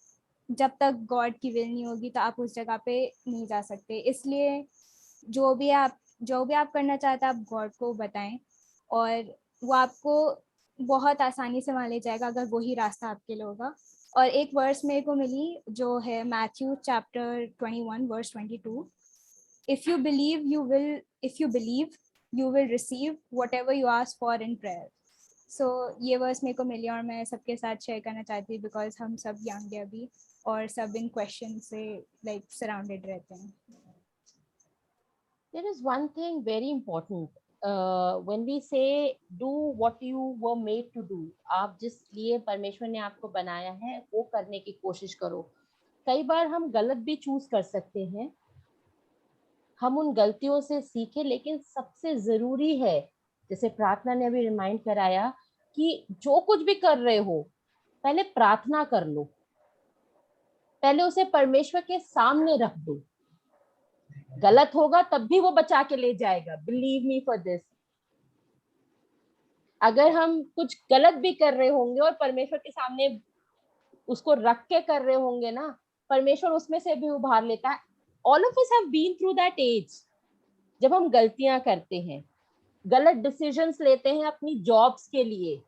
Speaker 13: जब तक गॉड की विल नहीं होगी तो आप उस जगह पे नहीं जा सकते. इसलिए जो भी आप करना चाहते हैं आप गॉड को बताएं, और वो आपको बहुत आसानी से वहाँ ले जाएगा अगर वही रास्ता आपके लिए होगा. और एक वर्स मेरे को मिली जो है Matthew chapter 21 verse 22. If you believe, you will receive whatever you ask for in prayer. So ये वर्स मेरे को मिली और मैं सबके साथ शेयर करना चाहती हूँ बिकॉज हम सब यंग है अभी और सब इन क्वेश्चन से लाइक सराउंडेड रहते हैं.
Speaker 8: There is one thing very important. When we say do what you were made to do, आप जिस लिए परमेश्वर ने आपको बनाया है वो करने की कोशिश करो. कई बार हम गलत भी चूज कर सकते हैं, हम उन गलतियों से सीखे, लेकिन सबसे जरूरी है, जैसे प्रार्थना ने अभी रिमाइंड कराया, कि जो कुछ भी कर रहे हो पहले प्रार्थना कर लो, पहले उसे परमेश्वर के सामने रख दो. गलत होगा तब भी वो बचा के ले जाएगा, बिलीव मी फॉर दिस. अगर हम कुछ गलत भी कर रहे होंगे और परमेश्वर के सामने उसको रख के कर रहे होंगे ना, परमेश्वर उसमें से भी उभार लेता है. All of us have been through that age. जब हम गलतियां करते हैं, गलत डिसीजंस लेते हैं अपनी जॉब्स के लिए,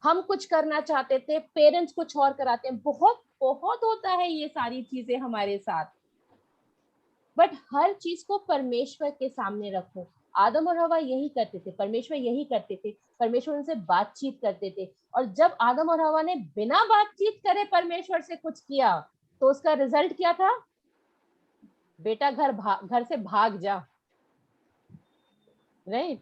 Speaker 8: हम कुछ करना चाहते थे, पेरेंट्स कुछ और कराते हैं, बहुत बहुत होता है ये सारी चीजें हमारे साथ. बट हर चीज को परमेश्वर के सामने रखो. आदम और हवा यही करते थे, परमेश्वर यही करते थे, परमेश्वर उनसे बातचीत करते थे. और जब आदम और हवा ने बिना बातचीत करे परमेश्वर से कुछ किया तो उसका रिजल्ट क्या था? बेटा घर से भाग जा. राइट?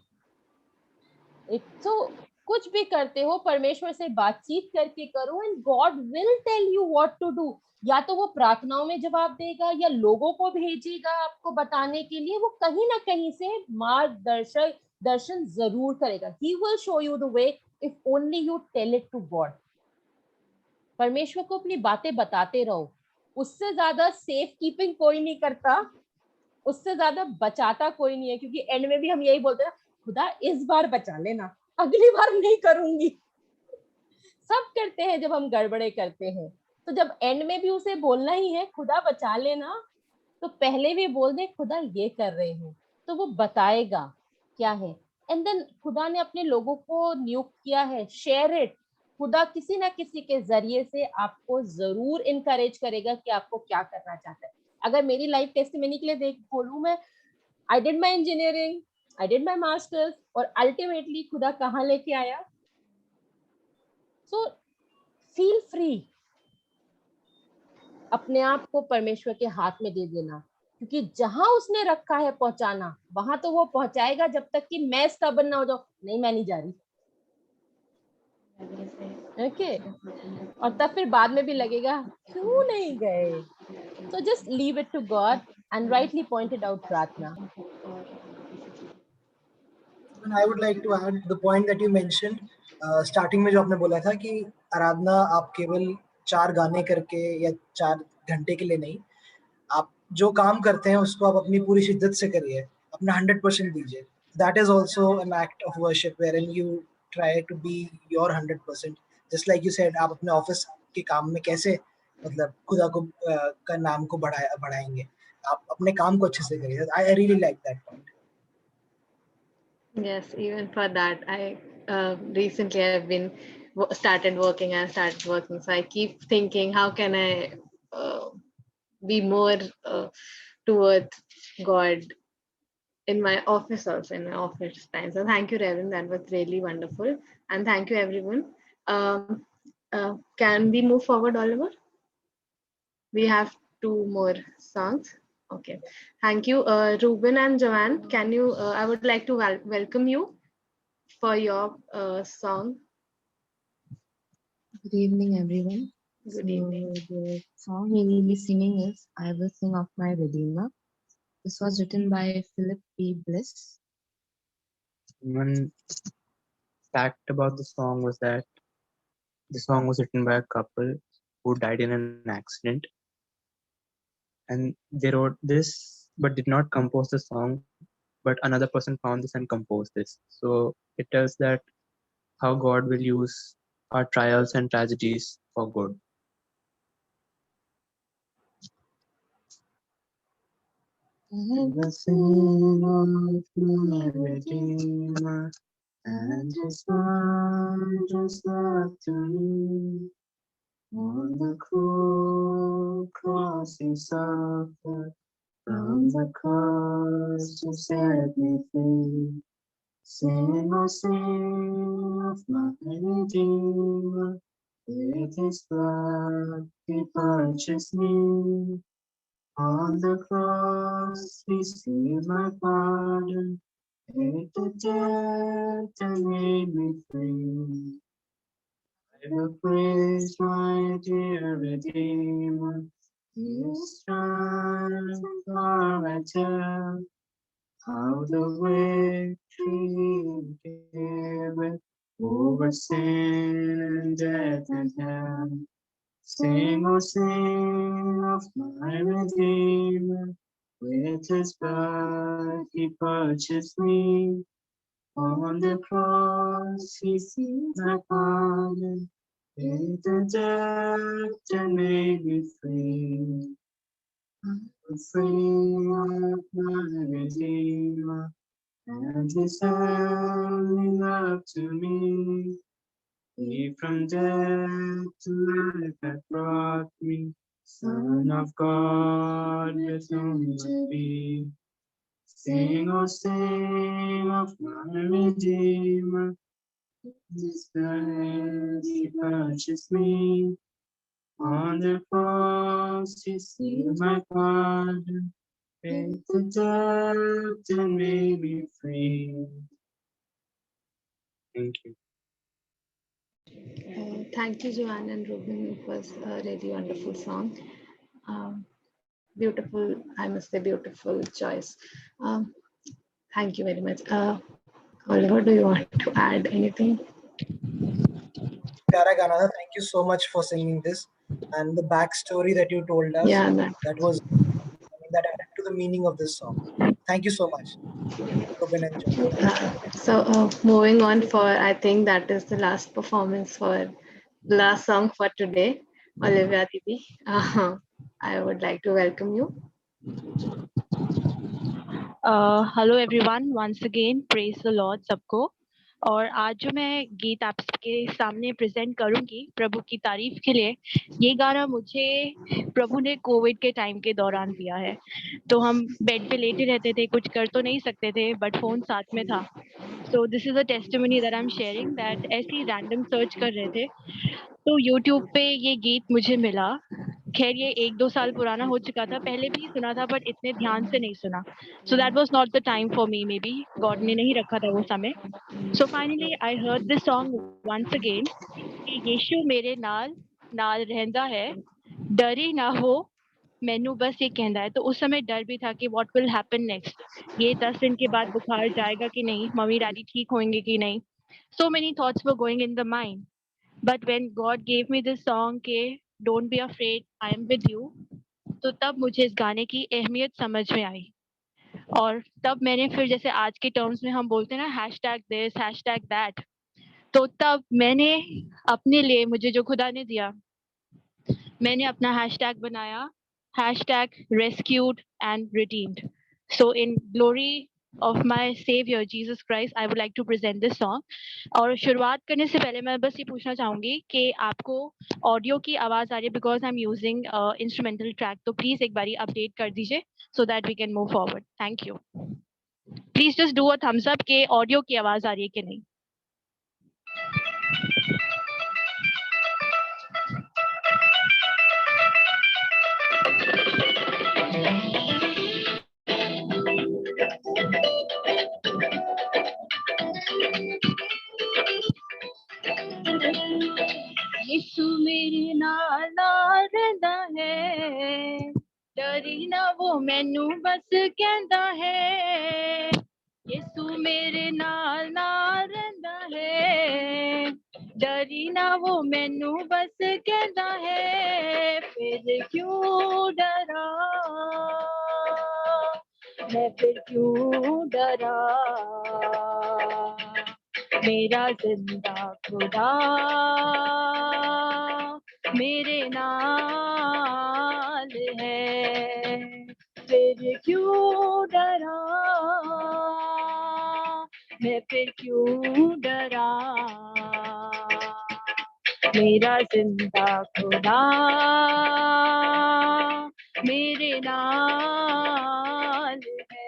Speaker 8: तो कुछ भी करते हो परमेश्वर से बातचीत करके करो and God will tell you what to do. या तो वो प्रार्थनाओं में जवाब देगा या लोगों को भेजेगा आपको बताने के लिए. वो कहीं ना कहीं से मार्गदर्शन जरूर करेगा. He will show you the way if only you tell it to God. परमेश्वर को अपनी बातें बताते रहो. उससे ज्यादा सेफ कीपिंग कोई नहीं करता, उससे ज्यादा बचाता कोई नहीं है. क्योंकि एंड में भी हम यही बोलते हैं, खुदा इस बार बचा लेना, अगली बार नहीं करूंगी. सब करते हैं जब हम गड़बड़े करते हैं. तो जब एंड में भी उसे बोलना ही है खुदा बचा लेना, तो पहले भी बोल दे खुदा ये कर रहे हो, तो वो बताएगा क्या है. एंड देन खुदा ने अपने लोगों को नियुक्त किया है, शेयर इट. खुदा किसी ना किसी के जरिए से आपको जरूर इनकरेज करेगा कि आपको क्या करना चाहता है. अगर मेरी लाइफ टेस्टिमनी के लिए बोलूं मैं, I did my engineering, I did my masters, और अल्टीमेटली खुदा कहाँ लेके आया. सो फील फ्री, अपने आप को परमेश्वर के हाथ में दे देना, क्योंकि जहां उसने रखा है पहुंचाना वहां तो वो पहुंचाएगा, जब तक कि मैं स्टबर्न ना हो जाऊं, नहीं मैं नहीं जा रही. ओके और तब फिर बाद में भी लगेगा क्यों नहीं गए. So just leave it to God and rightly pointed out Pratna.
Speaker 1: And I would like to add the point that you mentioned starting में जो आपने बोला था कि आराधना आप केवल 4 गाने करके या 4 घंटे के लिए नहीं, आप जो काम करते हैं उसको आप अपनी पूरी शिद्दत से करिए, अपना 100% दीजिए. That is also an act of worship wherein you try to be your 100%. Just like you said, आप अपने ऑफिस के काम में कैसे मतलब खुदा को का नाम को बढ़ाएंगे, आप अपने काम को अच्छे से करिए. I really like that point.
Speaker 11: Yes, even for that, I recently I've been started working, so I keep thinking, how can I be more towards God in my office also, in my office time. So thank you, Reverend, that was really wonderful.
Speaker 4: and thank you everyone. Can we move forward, Oliver? We have 2 more songs. Okay, thank you. Ruben and Joanne, can you, I would like to welcome you for your song.
Speaker 18: Good evening, everyone.
Speaker 4: Good evening.
Speaker 18: The song we will be singing is I Will Sing of My Redeemer. This was written by Philip P. Bliss.
Speaker 17: One fact about the song was that the song was written by a couple who died in an accident. And they wrote this but did not compose the song, but another person found this and composed this. So it tells that how God will use our trials and tragedies for good. I will sing of my Redeemer and His wondrous love to me. On the cruel cross He suffered, from the curse to set me free. Sing, oh sing of my Redeemer, with His blood He purchased me. On the cross He sealed my pardon, paid the debt and made me free. I will praise my dear Redeemer, His stripes far I tell, how the victory He gave over sin and death and hell. Sing, oh sing of my Redeemer, with His blood He purchased me. On the cross He sealed my pardon, paid the debt and made me free. I will sing of my Redeemer, and His heavenly love to me. He from death to life hath brought me, Son of God, with whom to be. Sing, oh sing of my Redeemer, His blood He purchased me. On the cross He sealed my pardon, paid the debt and made me free. Thank you.
Speaker 4: Thank you, Joanne and Ruben. It was a really wonderful song. Beautiful, I must say, beautiful choice. Thank you very much. Oliver, do you want to add anything?
Speaker 1: Kara Ganada, thank you so much for singing this and the backstory that you told us.
Speaker 4: Yeah,
Speaker 1: that added to the meaning of this song. Thank you so much, Ruben and John.
Speaker 4: So moving on for, I think that is the last performance for last song for today, Olivia Didi. I would like to welcome you.
Speaker 20: Hello everyone once again praise the Lord सबको। और आज जो मैं गीत आपके सामने प्रेजेंट करूंगी प्रभु की तारीफ के लिए, ये गाना मुझे प्रभु ने कोविड के टाइम के दौरान दिया है। तो हम बेड पे लेटे रहते थे, कुछ कर तो नहीं सकते थे, बट फोन साथ में था। So this is a testimony that I am sharing, that ऐसे ही रैंडम सर्च कर रहे थे तो यूट्यूब पे ये गीत मुझे मिला। खैर ये 1-2 साल पुराना हो चुका था, पहले भी सुना था बट इतने ध्यान से नहीं सुना। So that was not the time for me, maybe God ने नहीं रखा था वो समय। So finally I heard this song once again कि यीशु मेरे नाल नाल रहंदा है, डरी ना हो मैनू बस ये कहना है। तो उस समय डर भी था कि व्हाट विल हैपन नेक्स्ट, ये 10 दिन के बाद बुखार जाएगा कि नहीं, मम्मी डैडी ठीक होंगे कि नहीं। So many thoughts were going in the mind, but when God gave me this song के don't be afraid I am with you, तो तब मुझे इस गाने की अहमियत समझ में आई। और तब मैंने फिर, जैसे आज के टर्म्स में हम बोलते हैं ना, हैशटैग दिस हैशटैग दैट, तो तब मैंने अपने लिए, मुझे जो खुदा ने दिया, मैंने अपना हैशटैग बनाया, hashtag rescued and redeemed. So in glory of my savior Jesus Christ, I would like to present this song. और शुरुआत करने से पहले मैं बस ये पूछना चाहूंगी कि आपको ऑडियो की आवाज आ रही है, because I am using instrumental track, तो प्लीज एक बारी अपडेट कर दीजिए so that we can move forward. Thank you. Please just do a thumbs up के ऑडियो की आवाज आ रही है कि नहीं। डरी ना वो मैनू बस कहंदा है यीशु मेरे नाल नाल रहिंदा है डरी ना वो मैनू बस कहंदा है फिर क्यों डरा मैं फिर क्यों डरा मेरा जिंदा खुदा मेरे नाल है फिर क्यों डरा मैं फिर क्यों डरा मेरा जिंदा खुदा मेरे नाल है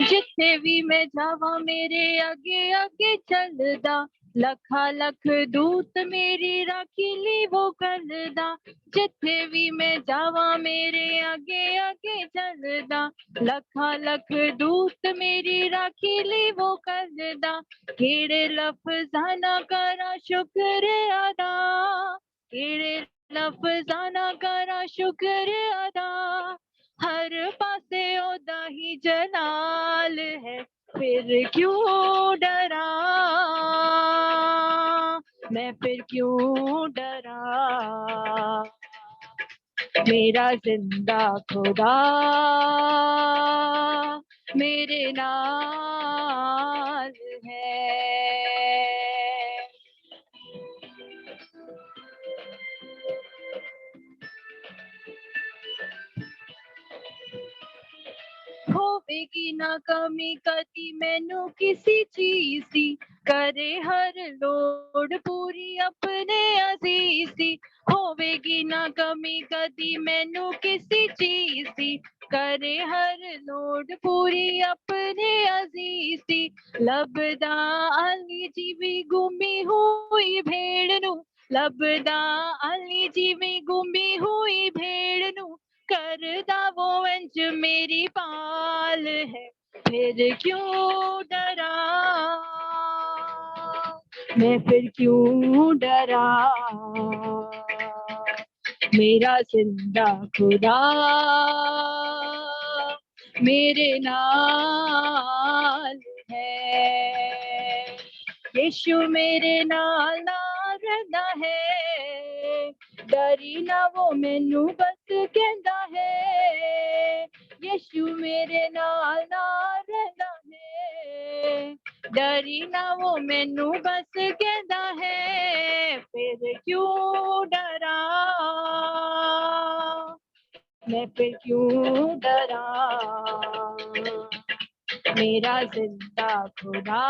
Speaker 20: जिथे भी मैं जावा मेरे आगे आगे चलदा लखा लख दूत मेरी राखी ली वो करदा जिथे भी मैं जावा मेरे आगे आगे चलदा लखा लख दूत मेरी राखी ली वो करदा केड़े लफ्ज़ां ना करा शुक्र अदा केड़े लफ्ज़ां ना करा शुक्र अदा हर पासे ओदा ही जलाल है फिर क्यों डरा मैं फिर क्यों डरा मेरा जिंदा खुदा मेरे नाल है होवेगी ना कमी कदी मैनू किसी चीज दी करे हर लोड़ पूरी अपने अजीज दी होवेगी ना कमी कदी मैनू किसी चीज दी करे हर लोड़ पूरी अपने अजीज दी लभदा अली जीवी गुमी हुई भेड़ नू लभदा अली जीवी गुमी हुई भेड़ नू करदा वो इंज मेरी पाल है फिर क्यों डरा मैं फिर क्यों डरा मेरा जिंदा खुदा मेरे नाल है यीशु मेरे नाल नाल रहंदा है डरी ना वो मैनू बस कहंदा है यीशु मेरे नाल नाल रहंदा है डरी ना वो मैनू बस कहंदा है फिर क्यों डरा मैं फिर क्यों डरा मेरा जिंदा खुदा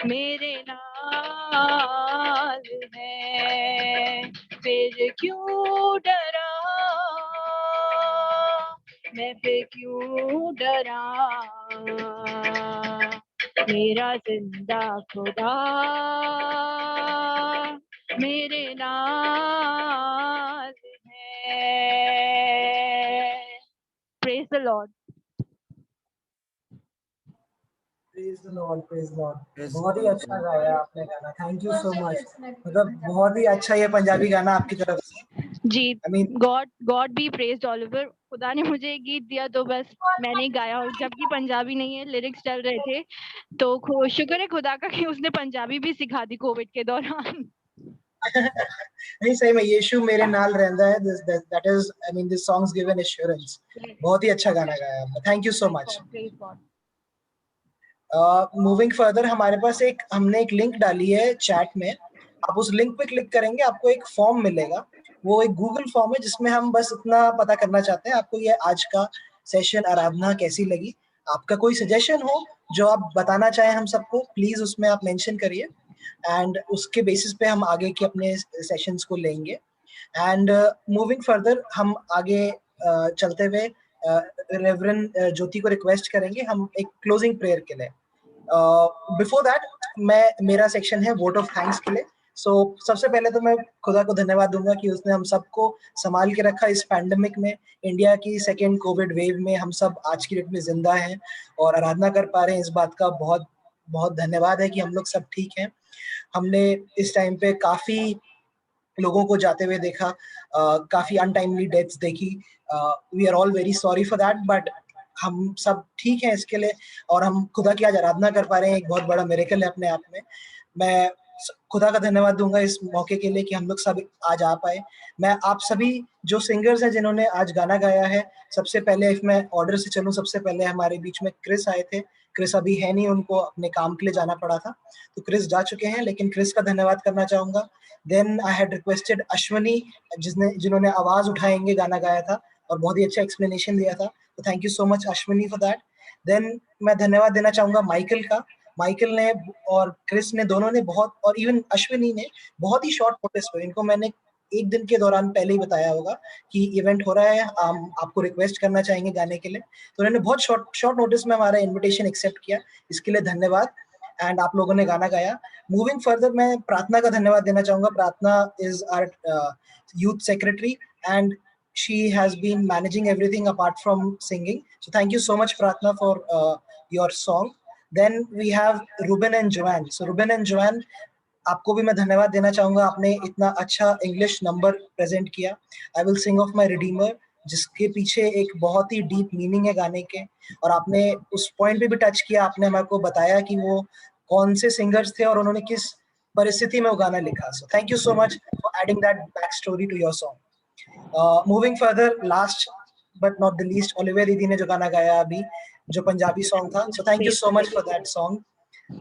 Speaker 20: मेरे नाल है फिर क्यों डरा मैं फिर क्यों डरा मेरा जिंदा खुदा मेरे नाल है praise the Lord
Speaker 1: praise the Lord praise Lord बहुत ही अच्छा गाया आपने गाना थैंक यू सो मच मतलब बहुत ही अच्छा ये पंजाबी गाना आपकी तरफ से
Speaker 20: जी
Speaker 1: I mean,
Speaker 20: God B praised Oliver खुदा ने मुझे एक गीत दिया तो बस मैंने गाया और जबकि पंजाबी नहीं है लिरिक्स चल रहे थे तो शुक्र है खुदा का कि उसने पंजाबी भी सिखा दी कोविड के दौरान
Speaker 1: नहीं सही में यीशु मेरे नाल रहंदा है that is I mean this songs give an assurance बहुत ही अच्छा गाना गाया आपने thank you so much moving further हमारे पास हमने एक लिंक डाली है चैट में आप उस लिंक पे क्लिक करेंगे आपको एक फॉर्म मिलेगा वो एक गूगल फॉर्म है जिसमें हम बस इतना पता करना चाहते हैं आपको ये आज का सेशन आराधना कैसी लगी आपका कोई सजेशन हो जो आप बताना चाहें हम सबको प्लीज उसमें आप मेंशन करिए एंड उसके बेसिस पे हम आगे के अपने सेशंस को लेंगे एंड मूविंग फर्दर हम आगे चलते हुए रेवरेंड ज्योति को रिक्वेस्ट करेंगे हम एक क्लोजिंग प्रेयर के लिए बिफोर दैट मेरा सेक्शन है वोट ऑफ थैंक्स के लिए सबसे पहले तो मैं खुदा को धन्यवाद दूंगा कि उसने हम सबको संभाल के रखा इस पैंडेमिक में। इंडिया की सेकेंड कोविड वेव में हम सब आज की डेट में जिंदा हैं और आराधना कर पा रहे हैं। इस बात का बहुत बहुत धन्यवाद है कि हम लोग सब ठीक हैं। हमने इस टाइम पे काफी लोगों को जाते हुए देखा, काफी अनटाइमली डेथ्स देखी। We are all very sorry for that, but हम सब ठीक हैं इसके लिए और हम खुदा की आज आराधना कर पा रहे हैं। एक बहुत बड़ा मिरेकल है अपने आप में। मैं खुदा का धन्यवाद दूंगा इस मौके के लिए कि हम लोग सब आज आ पाए। मैं आप सभी जो सिंगर्स हैं जिन्होंने आज गाना गाया है, सबसे पहले if मैं ऑर्डर से चलूं, सबसे पहले हमारे बीच में क्रिस आए थे। क्रिस अभी है नहीं, उनको अपने काम के लिए जाना पड़ा था, तो क्रिस जा चुके हैं, लेकिन क्रिस का धन्यवाद करना चाहूंगा। Then I had requested Ashwani, जिन्होंने आवाज उठाएंगे गाना गाया था और बहुत ही अच्छा एक्सप्लेनेशन दिया था, तो thank you so much Ashwani for that. Then मैं धन्यवाद देना चाहूंगा माइकल का। माइकल ने और क्रिस ने, दोनों ने बहुत, और इवन अश्विनी ने बहुत ही शॉर्ट नोटिस पर, इनको मैंने एक दिन के दौरान पहले ही बताया होगा कि इवेंट हो रहा है, हम आपको रिक्वेस्ट करना चाहेंगे गाने के लिए, तो उन्होंने बहुत शॉर्ट नोटिस में हमारा इन्विटेशन एक्सेप्ट किया। इसके लिए धन्यवाद। एंड आप लोगों ने गाना गाया। मूविंग फर्दर, मैं प्रार्थना का धन्यवाद देना चाहूंगा। Prarthana is our youth secretary and she has been managing everything apart from singing, so thank you so much Pratna for your song. Then we have Ruben and Joanne. So Ruben and Joanne, आपको भी मैं धन्यवाद देना चाहूंगा, आपने इतना अच्छा इंग्लिश नंबर प्रेजेंट किया, I will sing of my Redeemer, जिसके पीछे एक बहुत ही डीप मीनिंग है गाने के, और आपने उस पॉइंट पे भी टच किया। आपने हमारे को बताया कि वो कौन से सिंगर्स थे और उन्होंने किस परिस्थिति में वो गाना लिखा। So thank you so much for adding that back story to your song. Moving further, last but not the least, Olivia दीदी ने जो गाना गाया अभी, जो पंजाबी सॉन्ग था, सो thank you so much for that song.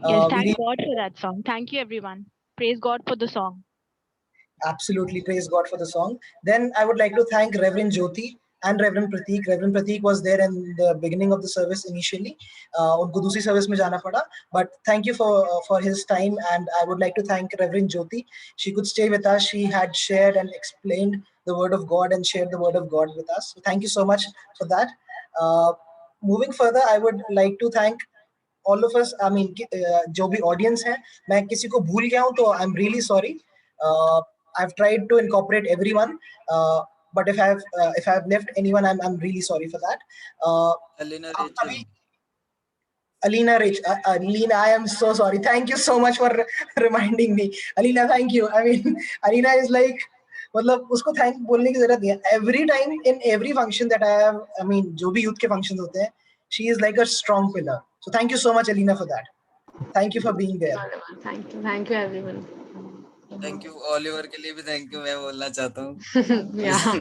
Speaker 20: Yes, thank God for that song. Thank you, everyone. Praise God for the song.
Speaker 1: Absolutely, praise God for the song. Then I would like to thank Reverend Jyoti and Reverend Prateek. Reverend Prateek was there in the beginning of the service initially. उनको दूसरी सर्विस में जाना पड़ा, but thank you for his time, and I would like to thank Reverend Jyoti. She could stay with us. She had shared and explained the word of God and shared the word of God with us. So thank you so much for that. Moving further, I would like to thank all of us. I mean, जो भी audience है, मैं किसी को भूल गया हूँ तो I'm really sorry. I've tried to incorporate everyone, but if I've left anyone, I'm really sorry for that.
Speaker 12: Alina Rachel.
Speaker 1: Alina, I am so sorry. Thank you so much for reminding me. Alina, thank you. I mean, Alina is like, मतलब उसको थैंक बोलने की जरूरत नहीं है। Every time in every function that I mean जो भी यूथ के फंक्शंस होते हैं, she is like a strong pillar. So thank you so much Alina for that. Thank you for being there.
Speaker 4: Thank you everyone.
Speaker 12: Thank you Oliver के लिए भी थैंक यू मैं बोलना चाहता हूँ।
Speaker 4: Yeah.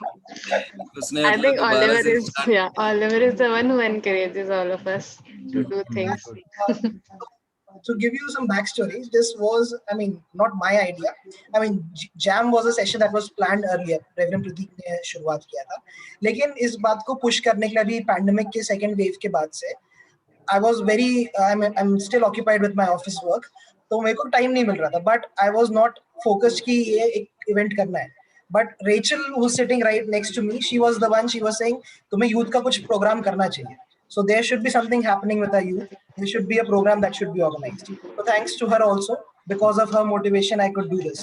Speaker 12: उसने
Speaker 4: I think
Speaker 12: दोबारा से
Speaker 4: Oliver is the one who encourages all of us to do things.
Speaker 1: To give you some backstory, this was, I mean, not my idea. I mean, Jam was a session that was planned earlier. Reverend Prateek ने शुरुआत किया था, लेकिन इस बात को पुश करने के लिए अभी पैंडेमिक के सेकंड वेव के बाद से I was very, I'm still occupied with my office work, तो मेरे को टाइम नहीं मिल रहा था, but I was not focused कि ये एक इवेंट करना है. But Rachel, who's sitting right next to me, she was the one, she was saying, तुम्हें यूथ का कुछ प्रोग्राम करना चाहिए. So there should be something happening with our youth. There should be a program that should be organized. So thanks to her also, because of her motivation, I could do this.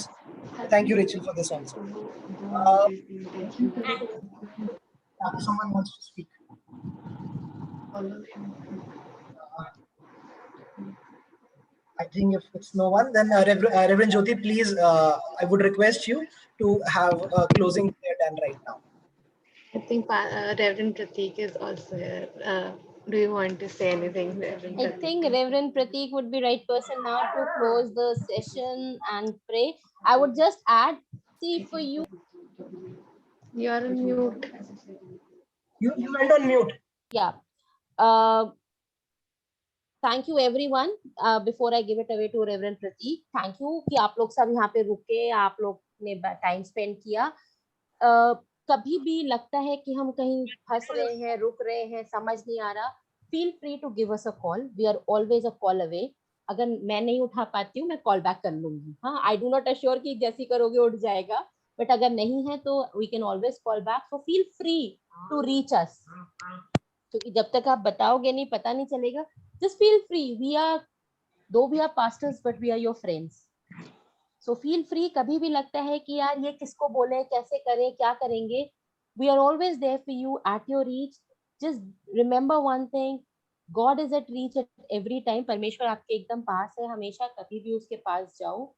Speaker 1: Thank you, Rachel, for this also. Someone wants to speak. I think if it's no one, then Reverend Jyoti, please, I would request you to have a closing prayer done right now.
Speaker 4: I think Reverend Prateek is also here. Do you want to say anything, Reverend Prateek?
Speaker 8: I think Reverend Prateek would be right person now to close the session and pray. I would just add, see for you.
Speaker 4: You are on mute.
Speaker 1: You went on mute.
Speaker 8: Yeah. Thank you everyone. Before I give it away to Reverend Prateek, thank you कि आप लोग सब यहाँ पे रुके, आप लोग ने टाइम स्पेंड किया. कभी भी लगता है कि हम कहीं फंस रहे हैं, रुक रहे हैं, समझ नहीं आ रहा, feel free to give us a call. We are always a call away. अगर मैं नहीं उठा पाती हूँ, मैं कॉल बैक कर लूंगी. हाँ, आई डू नॉट अश्योर कि जैसी करोगे उठ जाएगा, बट अगर नहीं है तो we can always call back. So feel free to reach us, क्योंकि जब तक आप बताओगे नहीं, पता नहीं चलेगा. Just feel free. We are, though we are pastors, but we are your friends. So feel free, कभी भी लगता है कि यार ये किसको बोले, कैसे करें, क्या करेंगे, we are always there for you at your reach. Just remember one thing, God is at reach at every time. परमेश्वर आपके एकदम पास है हमेशा, कभी भी उसके पास जाओ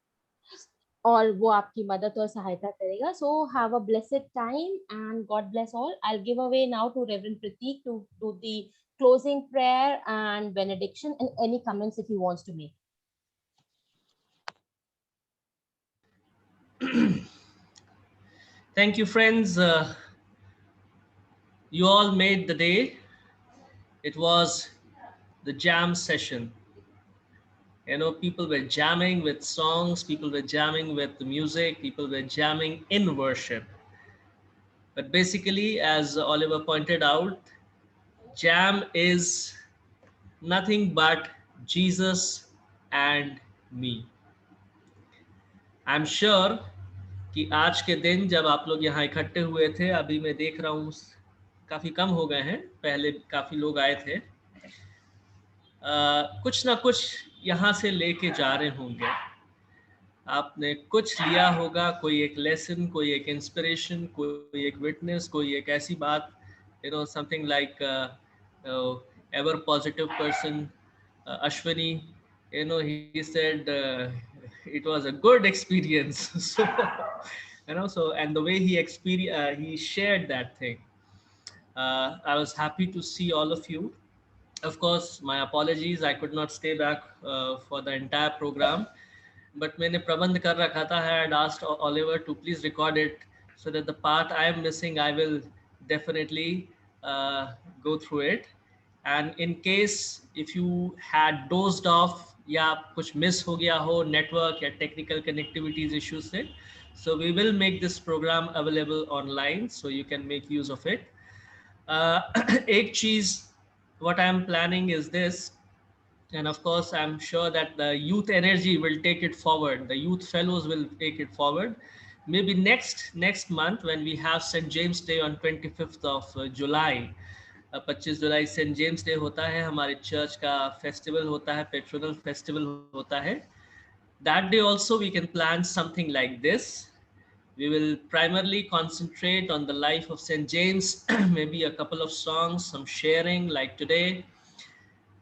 Speaker 8: और वो आपकी मदद और सहायता करेगा. So have a blessed time and God bless all. I will give away now to reverend Prateek to do the closing prayer and benediction and any comments if he wants to make.
Speaker 3: Thank you, friends. You all made the day. It was the jam session. You know, people were jamming with songs, people were jamming with the music, people were jamming in worship. But basically, as Oliver pointed out, jam is nothing but Jesus and me. I'm sure कि आज के दिन जब आप लोग यहाँ इकट्ठे हुए थे, अभी मैं देख रहा हूँ काफ़ी कम हो गए हैं, पहले काफ़ी लोग आए थे, कुछ ना कुछ यहाँ से लेके जा रहे होंगे. आपने कुछ लिया होगा, कोई एक लेसन, कोई एक इंस्पिरेशन, कोई एक विटनेस, कोई एक ऐसी बात, you know, something like ever positive person, Ashwani, you know, he said it was a good experience. So, you know, so, and the way he shared that thing, I was happy to see all of you. Of course, my apologies, I could not stay back for the entire program, but मैंने प्रबंध कर रखा था. I had asked Oliver to please record it so that the part I am missing, I will definitely go through it. And in case if you had dozed off या कुछ miss हो गया हो network या technical connectivity issues से, so we will make this program available online so you can make use of it. एक चीज़ what I am planning is this, and of course I'm sure that the youth energy will take it forward, the youth fellows will take it forward. Maybe next month when we have St. James Day on 25th of July, 25 जुलाई सेंट जेम्स डे होता है, हमारे चर्च का फेस्टिवल होता है, पेट्रोनल फेस्टिवल होता है. That day also we can plan something like this. We will primarily concentrate on the life of St. James, maybe a couple of songs, some sharing like today.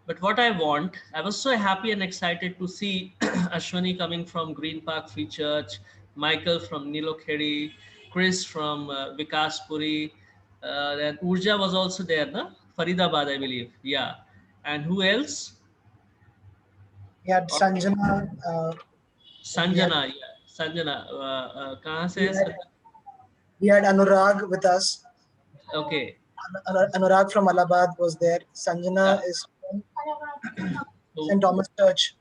Speaker 3: But what I want, I was so happy and excited to see Ashwani coming from Green Park Free Church, Michael from Nilokheri, Chris from Vikas Puri, then Urja was also there, na? Faridabad, I believe. Yeah. And who else?
Speaker 1: We had Sanjana.
Speaker 3: Sanjana, yeah. Sanjana, कहाँ से है?
Speaker 1: We had Anurag with us.
Speaker 3: Okay.
Speaker 1: Anurag from Allahabad was there. Sanjana is from St. Thomas Church.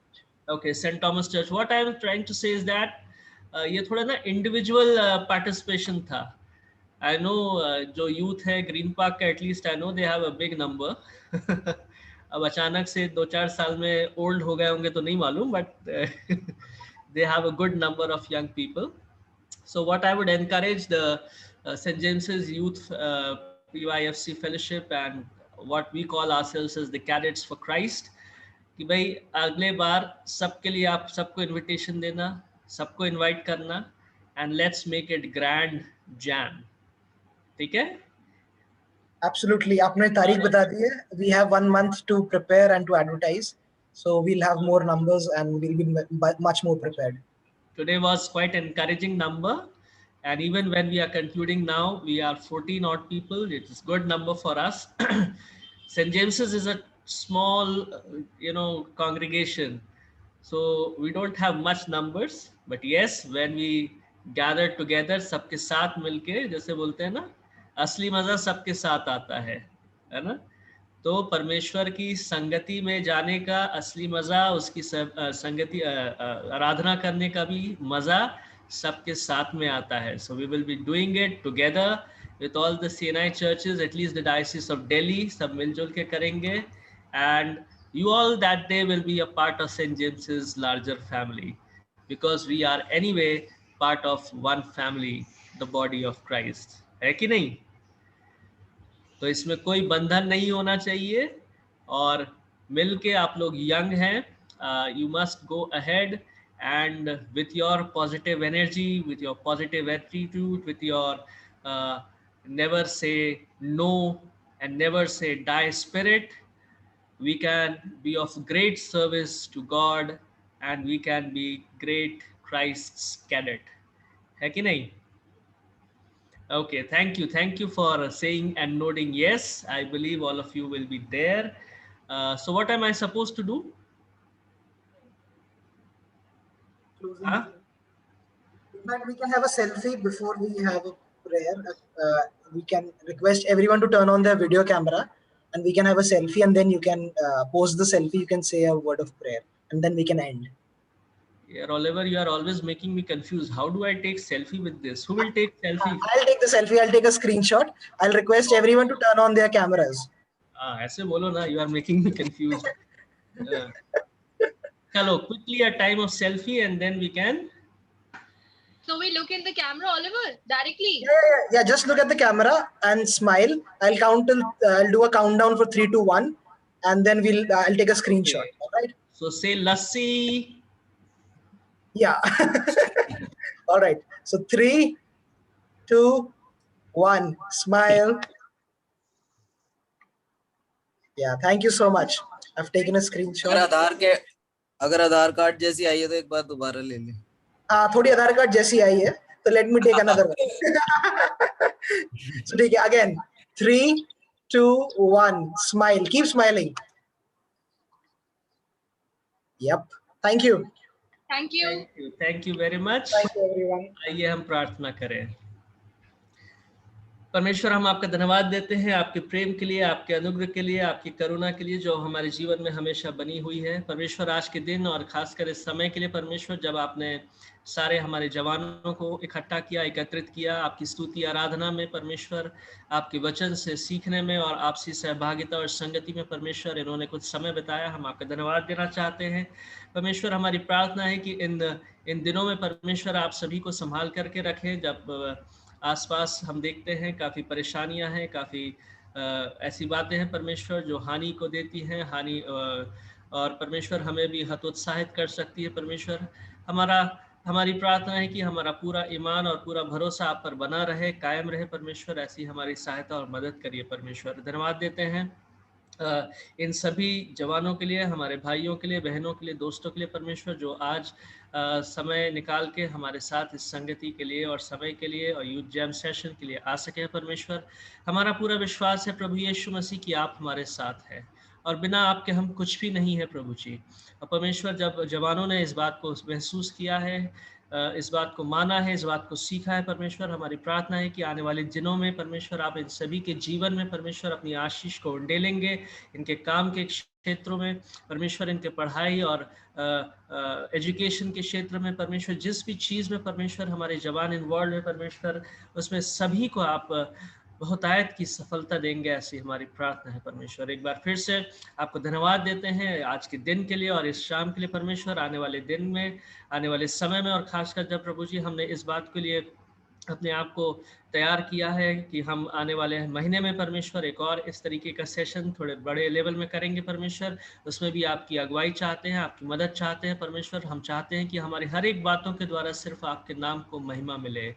Speaker 3: Okay, St. Thomas Church. What I am trying to say is that ये थोड़ा ना individual participation था. I know जो youth है Green Park का, at least I know they have a big number. अब अचानक से 2-4 साल में old हो गए होंगे तो नहीं मालूम, but they have a good number of young people. So what I would encourage the St. James's Youth PYFC Fellowship and what we call ourselves as the Cadets for Christ, कि भाई अगले बार सबके लिए आप सबको invitation देना, सबको invite करना, and let's make it grand jam. ठीक है?
Speaker 1: Absolutely. आपने तारीख बता दी है. We have 1 month to prepare and to advertise. So we'll have more numbers and we'll be much more prepared.
Speaker 3: Today was quite an encouraging number. And even when we are concluding now, we are 14 odd people. It is a good number for us. St. James's is a small, congregation. So we don't have much numbers. But yes, when we gather together, सबके साथ मिलके, जैसे बोलते हैं ना, असली मजा सबके साथ आता है ना? तो परमेश्वर की संगति में जाने का असली मजा, उसकी संगति आराधना करने का भी मजा सबके साथ में आता है. So we will be doing it together with all the CNI churches, at least the Diocese of Delhi, सब मिलजुल के करेंगे. And you all that day will be a part of St. James's larger family, because we are anyway part of one family, the body of Christ. है कि नहीं? तो इसमें कोई बंधन नहीं होना चाहिए और मिलके आप लोग यंग हैं, you must go ahead and with your positive energy, with your positive attitude, with your never say no and never say die spirit, we can be of great service to God and we can be great Christ's cadet. है कि नहीं? Okay, thank you. Thank you for saying and nodding yes. I believe all of you will be there. So what am I supposed to do? Huh?
Speaker 1: In fact, we can have a selfie before we have a prayer. We can request everyone to turn on their video camera and we can have a selfie, and then you can post the selfie. You can say a word of prayer and then we can end.
Speaker 3: Yeah, Oliver, you are always making me confused. How do I take selfie with this? Who will take selfie?
Speaker 1: I'll take the selfie. I'll take a screenshot. I'll request everyone to turn on their cameras.
Speaker 3: ऐसे बोलो ना. You are making me confused. Hello, quickly a time of selfie and then we can.
Speaker 20: So we look in the camera, Oliver, directly.
Speaker 1: Yeah. Just look at the camera and smile. I'll count till. I'll do a countdown for 3, 2, 1, and then I'll take a screenshot.
Speaker 3: Okay.
Speaker 1: All right.
Speaker 3: So say lassi.
Speaker 1: Yeah. All right. So 3, 2, 1. Smile. Yeah. Thank you so much. I've taken a screenshot.
Speaker 12: अगर आधार कार्ड जैसी आई है तो एक बार दोबारा ले ले.
Speaker 1: हाँ, थोड़ी आधार कार्ड जैसी आई है. So let me take another one. So take it again. 3, 2, 1. Smile. Keep smiling. Yep. Thank you.
Speaker 20: Thank you.
Speaker 3: Thank you. Thank you very much.
Speaker 1: Thank you everyone.
Speaker 3: आइए हम प्रार्थना करें. परमेश्वर, हम आपका धन्यवाद देते हैं आपके प्रेम के लिए, आपके अनुग्रह के लिए, आपकी करुणा के लिए जो हमारे जीवन में हमेशा बनी हुई है. परमेश्वर, आज के दिन और खासकर इस समय के लिए परमेश्वर, जब आपने सारे हमारे जवानों को इकट्ठा किया, एकत्रित किया आपकी स्तुति आराधना में परमेश्वर, आपके वचन से सीखने में और आपसी सहभागिता और संगति में परमेश्वर इन्होंने कुछ समय बिताया. हम आपका धन्यवाद देना चाहते हैं परमेश्वर. हमारी प्रार्थना है कि इन दिनों में परमेश्वर आप सभी को संभाल करके रखें. जब आसपास हम देखते हैं काफ़ी परेशानियां हैं, काफ़ी ऐसी बातें हैं परमेश्वर जो हानि को देती हैं, हानि और परमेश्वर हमें भी हतोत्साहित कर सकती है. परमेश्वर, हमारी प्रार्थना है कि हमारा पूरा ईमान और पूरा भरोसा आप पर बना रहे, कायम रहे. परमेश्वर, ऐसी हमारी सहायता और मदद करिए. परमेश्वर, धन्यवाद देते हैं इन सभी जवानों के लिए, हमारे भाइयों के लिए, बहनों के लिए, दोस्तों के लिए परमेश्वर, जो आज समय निकाल के हमारे साथ इस संगति के लिए और समय के लिए और यूथ जैम सेशन के लिए आ सके. परमेश्वर, हमारा पूरा विश्वास है प्रभु यीशु मसीह कि आप हमारे साथ हैं और बिना आपके हम कुछ भी नहीं है प्रभु जी. और परमेश्वर, जब जवानों ने इस बात को महसूस किया है, इस बात को माना है, इस बात को सीखा है परमेश्वर, हमारी प्रार्थना है कि आने वाले दिनों में परमेश्वर आप इन सभी के जीवन में परमेश्वर अपनी आशीष को उंडेलेंगे. इनके काम के क्षेत्रों में परमेश्वर, इनके पढ़ाई और एजुकेशन के क्षेत्र में परमेश्वर, जिस भी चीज़ में परमेश्वर हमारे जवान इन्वॉल्व है परमेश्वर, उसमें सभी को आप बहुतायत की सफलता देंगे. ऐसी हमारी प्रार्थना है परमेश्वर. एक बार फिर से आपको धन्यवाद देते हैं आज के दिन के लिए और इस शाम के लिए परमेश्वर. आने वाले दिन में, आने वाले समय में और खासकर जब प्रभु जी हमने इस बात के लिए अपने आप को तैयार किया है कि हम आने वाले महीने में परमेश्वर एक और इस तरीके का सेशन थोड़े बड़े लेवल में करेंगे परमेश्वर. उसमें भी आपकी अगुवाई चाहते हैं, आपकी मदद चाहते हैं परमेश्वर. हम चाहते हैं कि हमारी हर एक बातों के द्वारा सिर्फ आपके नाम को महिमा मिले.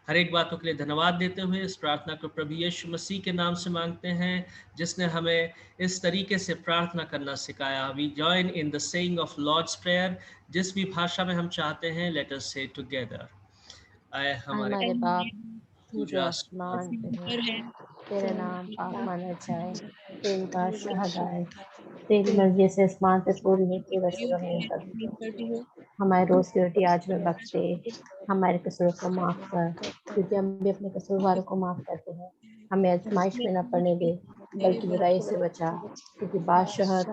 Speaker 3: हर एक बातों के लिए धन्यवाद देते हुए इस प्रार्थना को प्रभु यीशु मसीह के नाम से मांगते हैं, जिसने हमें इस तरीके से प्रार्थना करना सिखाया. We join in the saying of Lord's prayer. जिस भी भाषा में हम चाहते हैं, लेट अस से टुगेदर. आए हमारे
Speaker 8: बाप तू जो आसमान पे है, तेरा नाम पाक माना जाए, तेरी बादशाह आए, तेरी मर्जी से आसमान पे पूरी नीति वैसे जमीन पर भी. हमारे रोज की रोटी आज में बख्श दे, हमारे कसूरों को माफ कर क्योंकि हम भी अपने कसूरवारों को माफ करते हैं. हमें आजमाइश में न पड़ने दे बल्कि बुराई से बचा, क्योंकि बादशाह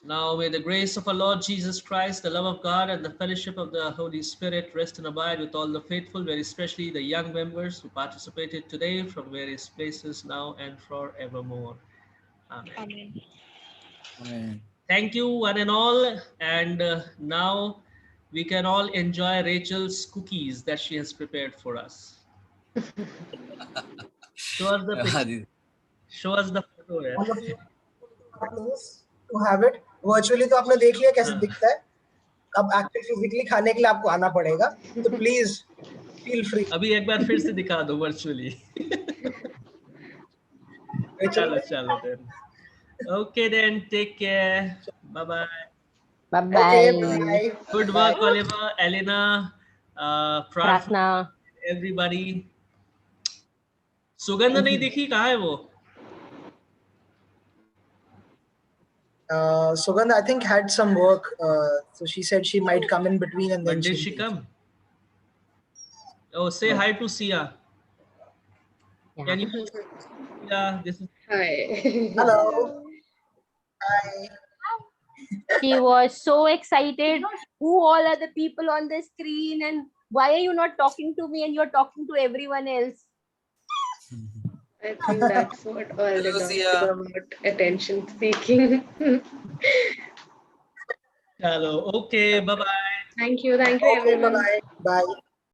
Speaker 3: Now may the grace of our Lord Jesus Christ, the love of God, and the fellowship of the Holy Spirit rest and abide with all the faithful, very especially the young members who participated today from various places now and forevermore. Amen.
Speaker 12: Amen. Amen.
Speaker 3: Thank you one and all. And now we can all enjoy Rachel's cookies that she has prepared for us. Show us the picture. Show us the photo.
Speaker 1: To have it, virtually तो आपने देख लिया कैसे
Speaker 3: हाँ।
Speaker 1: दिखता है, अब एक्चुअली फिजिकली खाने के लिए आपको आना पड़ेगा, तो प्लीज फील फ्री।
Speaker 3: अभी एक बार फिर से दिखा दो वर्चुअली। चलो चलो then, okay then, take care, bye bye.
Speaker 8: Bye-bye.
Speaker 3: Good work, Oliver, Elena,
Speaker 8: Pratna.
Speaker 3: everybody. सुगंध नहीं दिखी, कहाँ है वो?
Speaker 1: Sugandh, I think, had some work, so she said she might come in between and then
Speaker 3: When did
Speaker 1: she'll
Speaker 3: she
Speaker 1: leave.
Speaker 3: come? Oh, say hi to Sia. Can you? Yeah, this is.
Speaker 4: Hi.
Speaker 1: Hello. Hi.
Speaker 8: She was so excited. Who all are the people on the screen, and why are you not talking to me and you're talking to everyone else?
Speaker 4: I think that's what all the talk is about, attention seeking.
Speaker 3: Hello. Okay. Bye bye.
Speaker 4: Thank you
Speaker 1: Okay,
Speaker 4: everyone.
Speaker 1: bye-bye. Bye.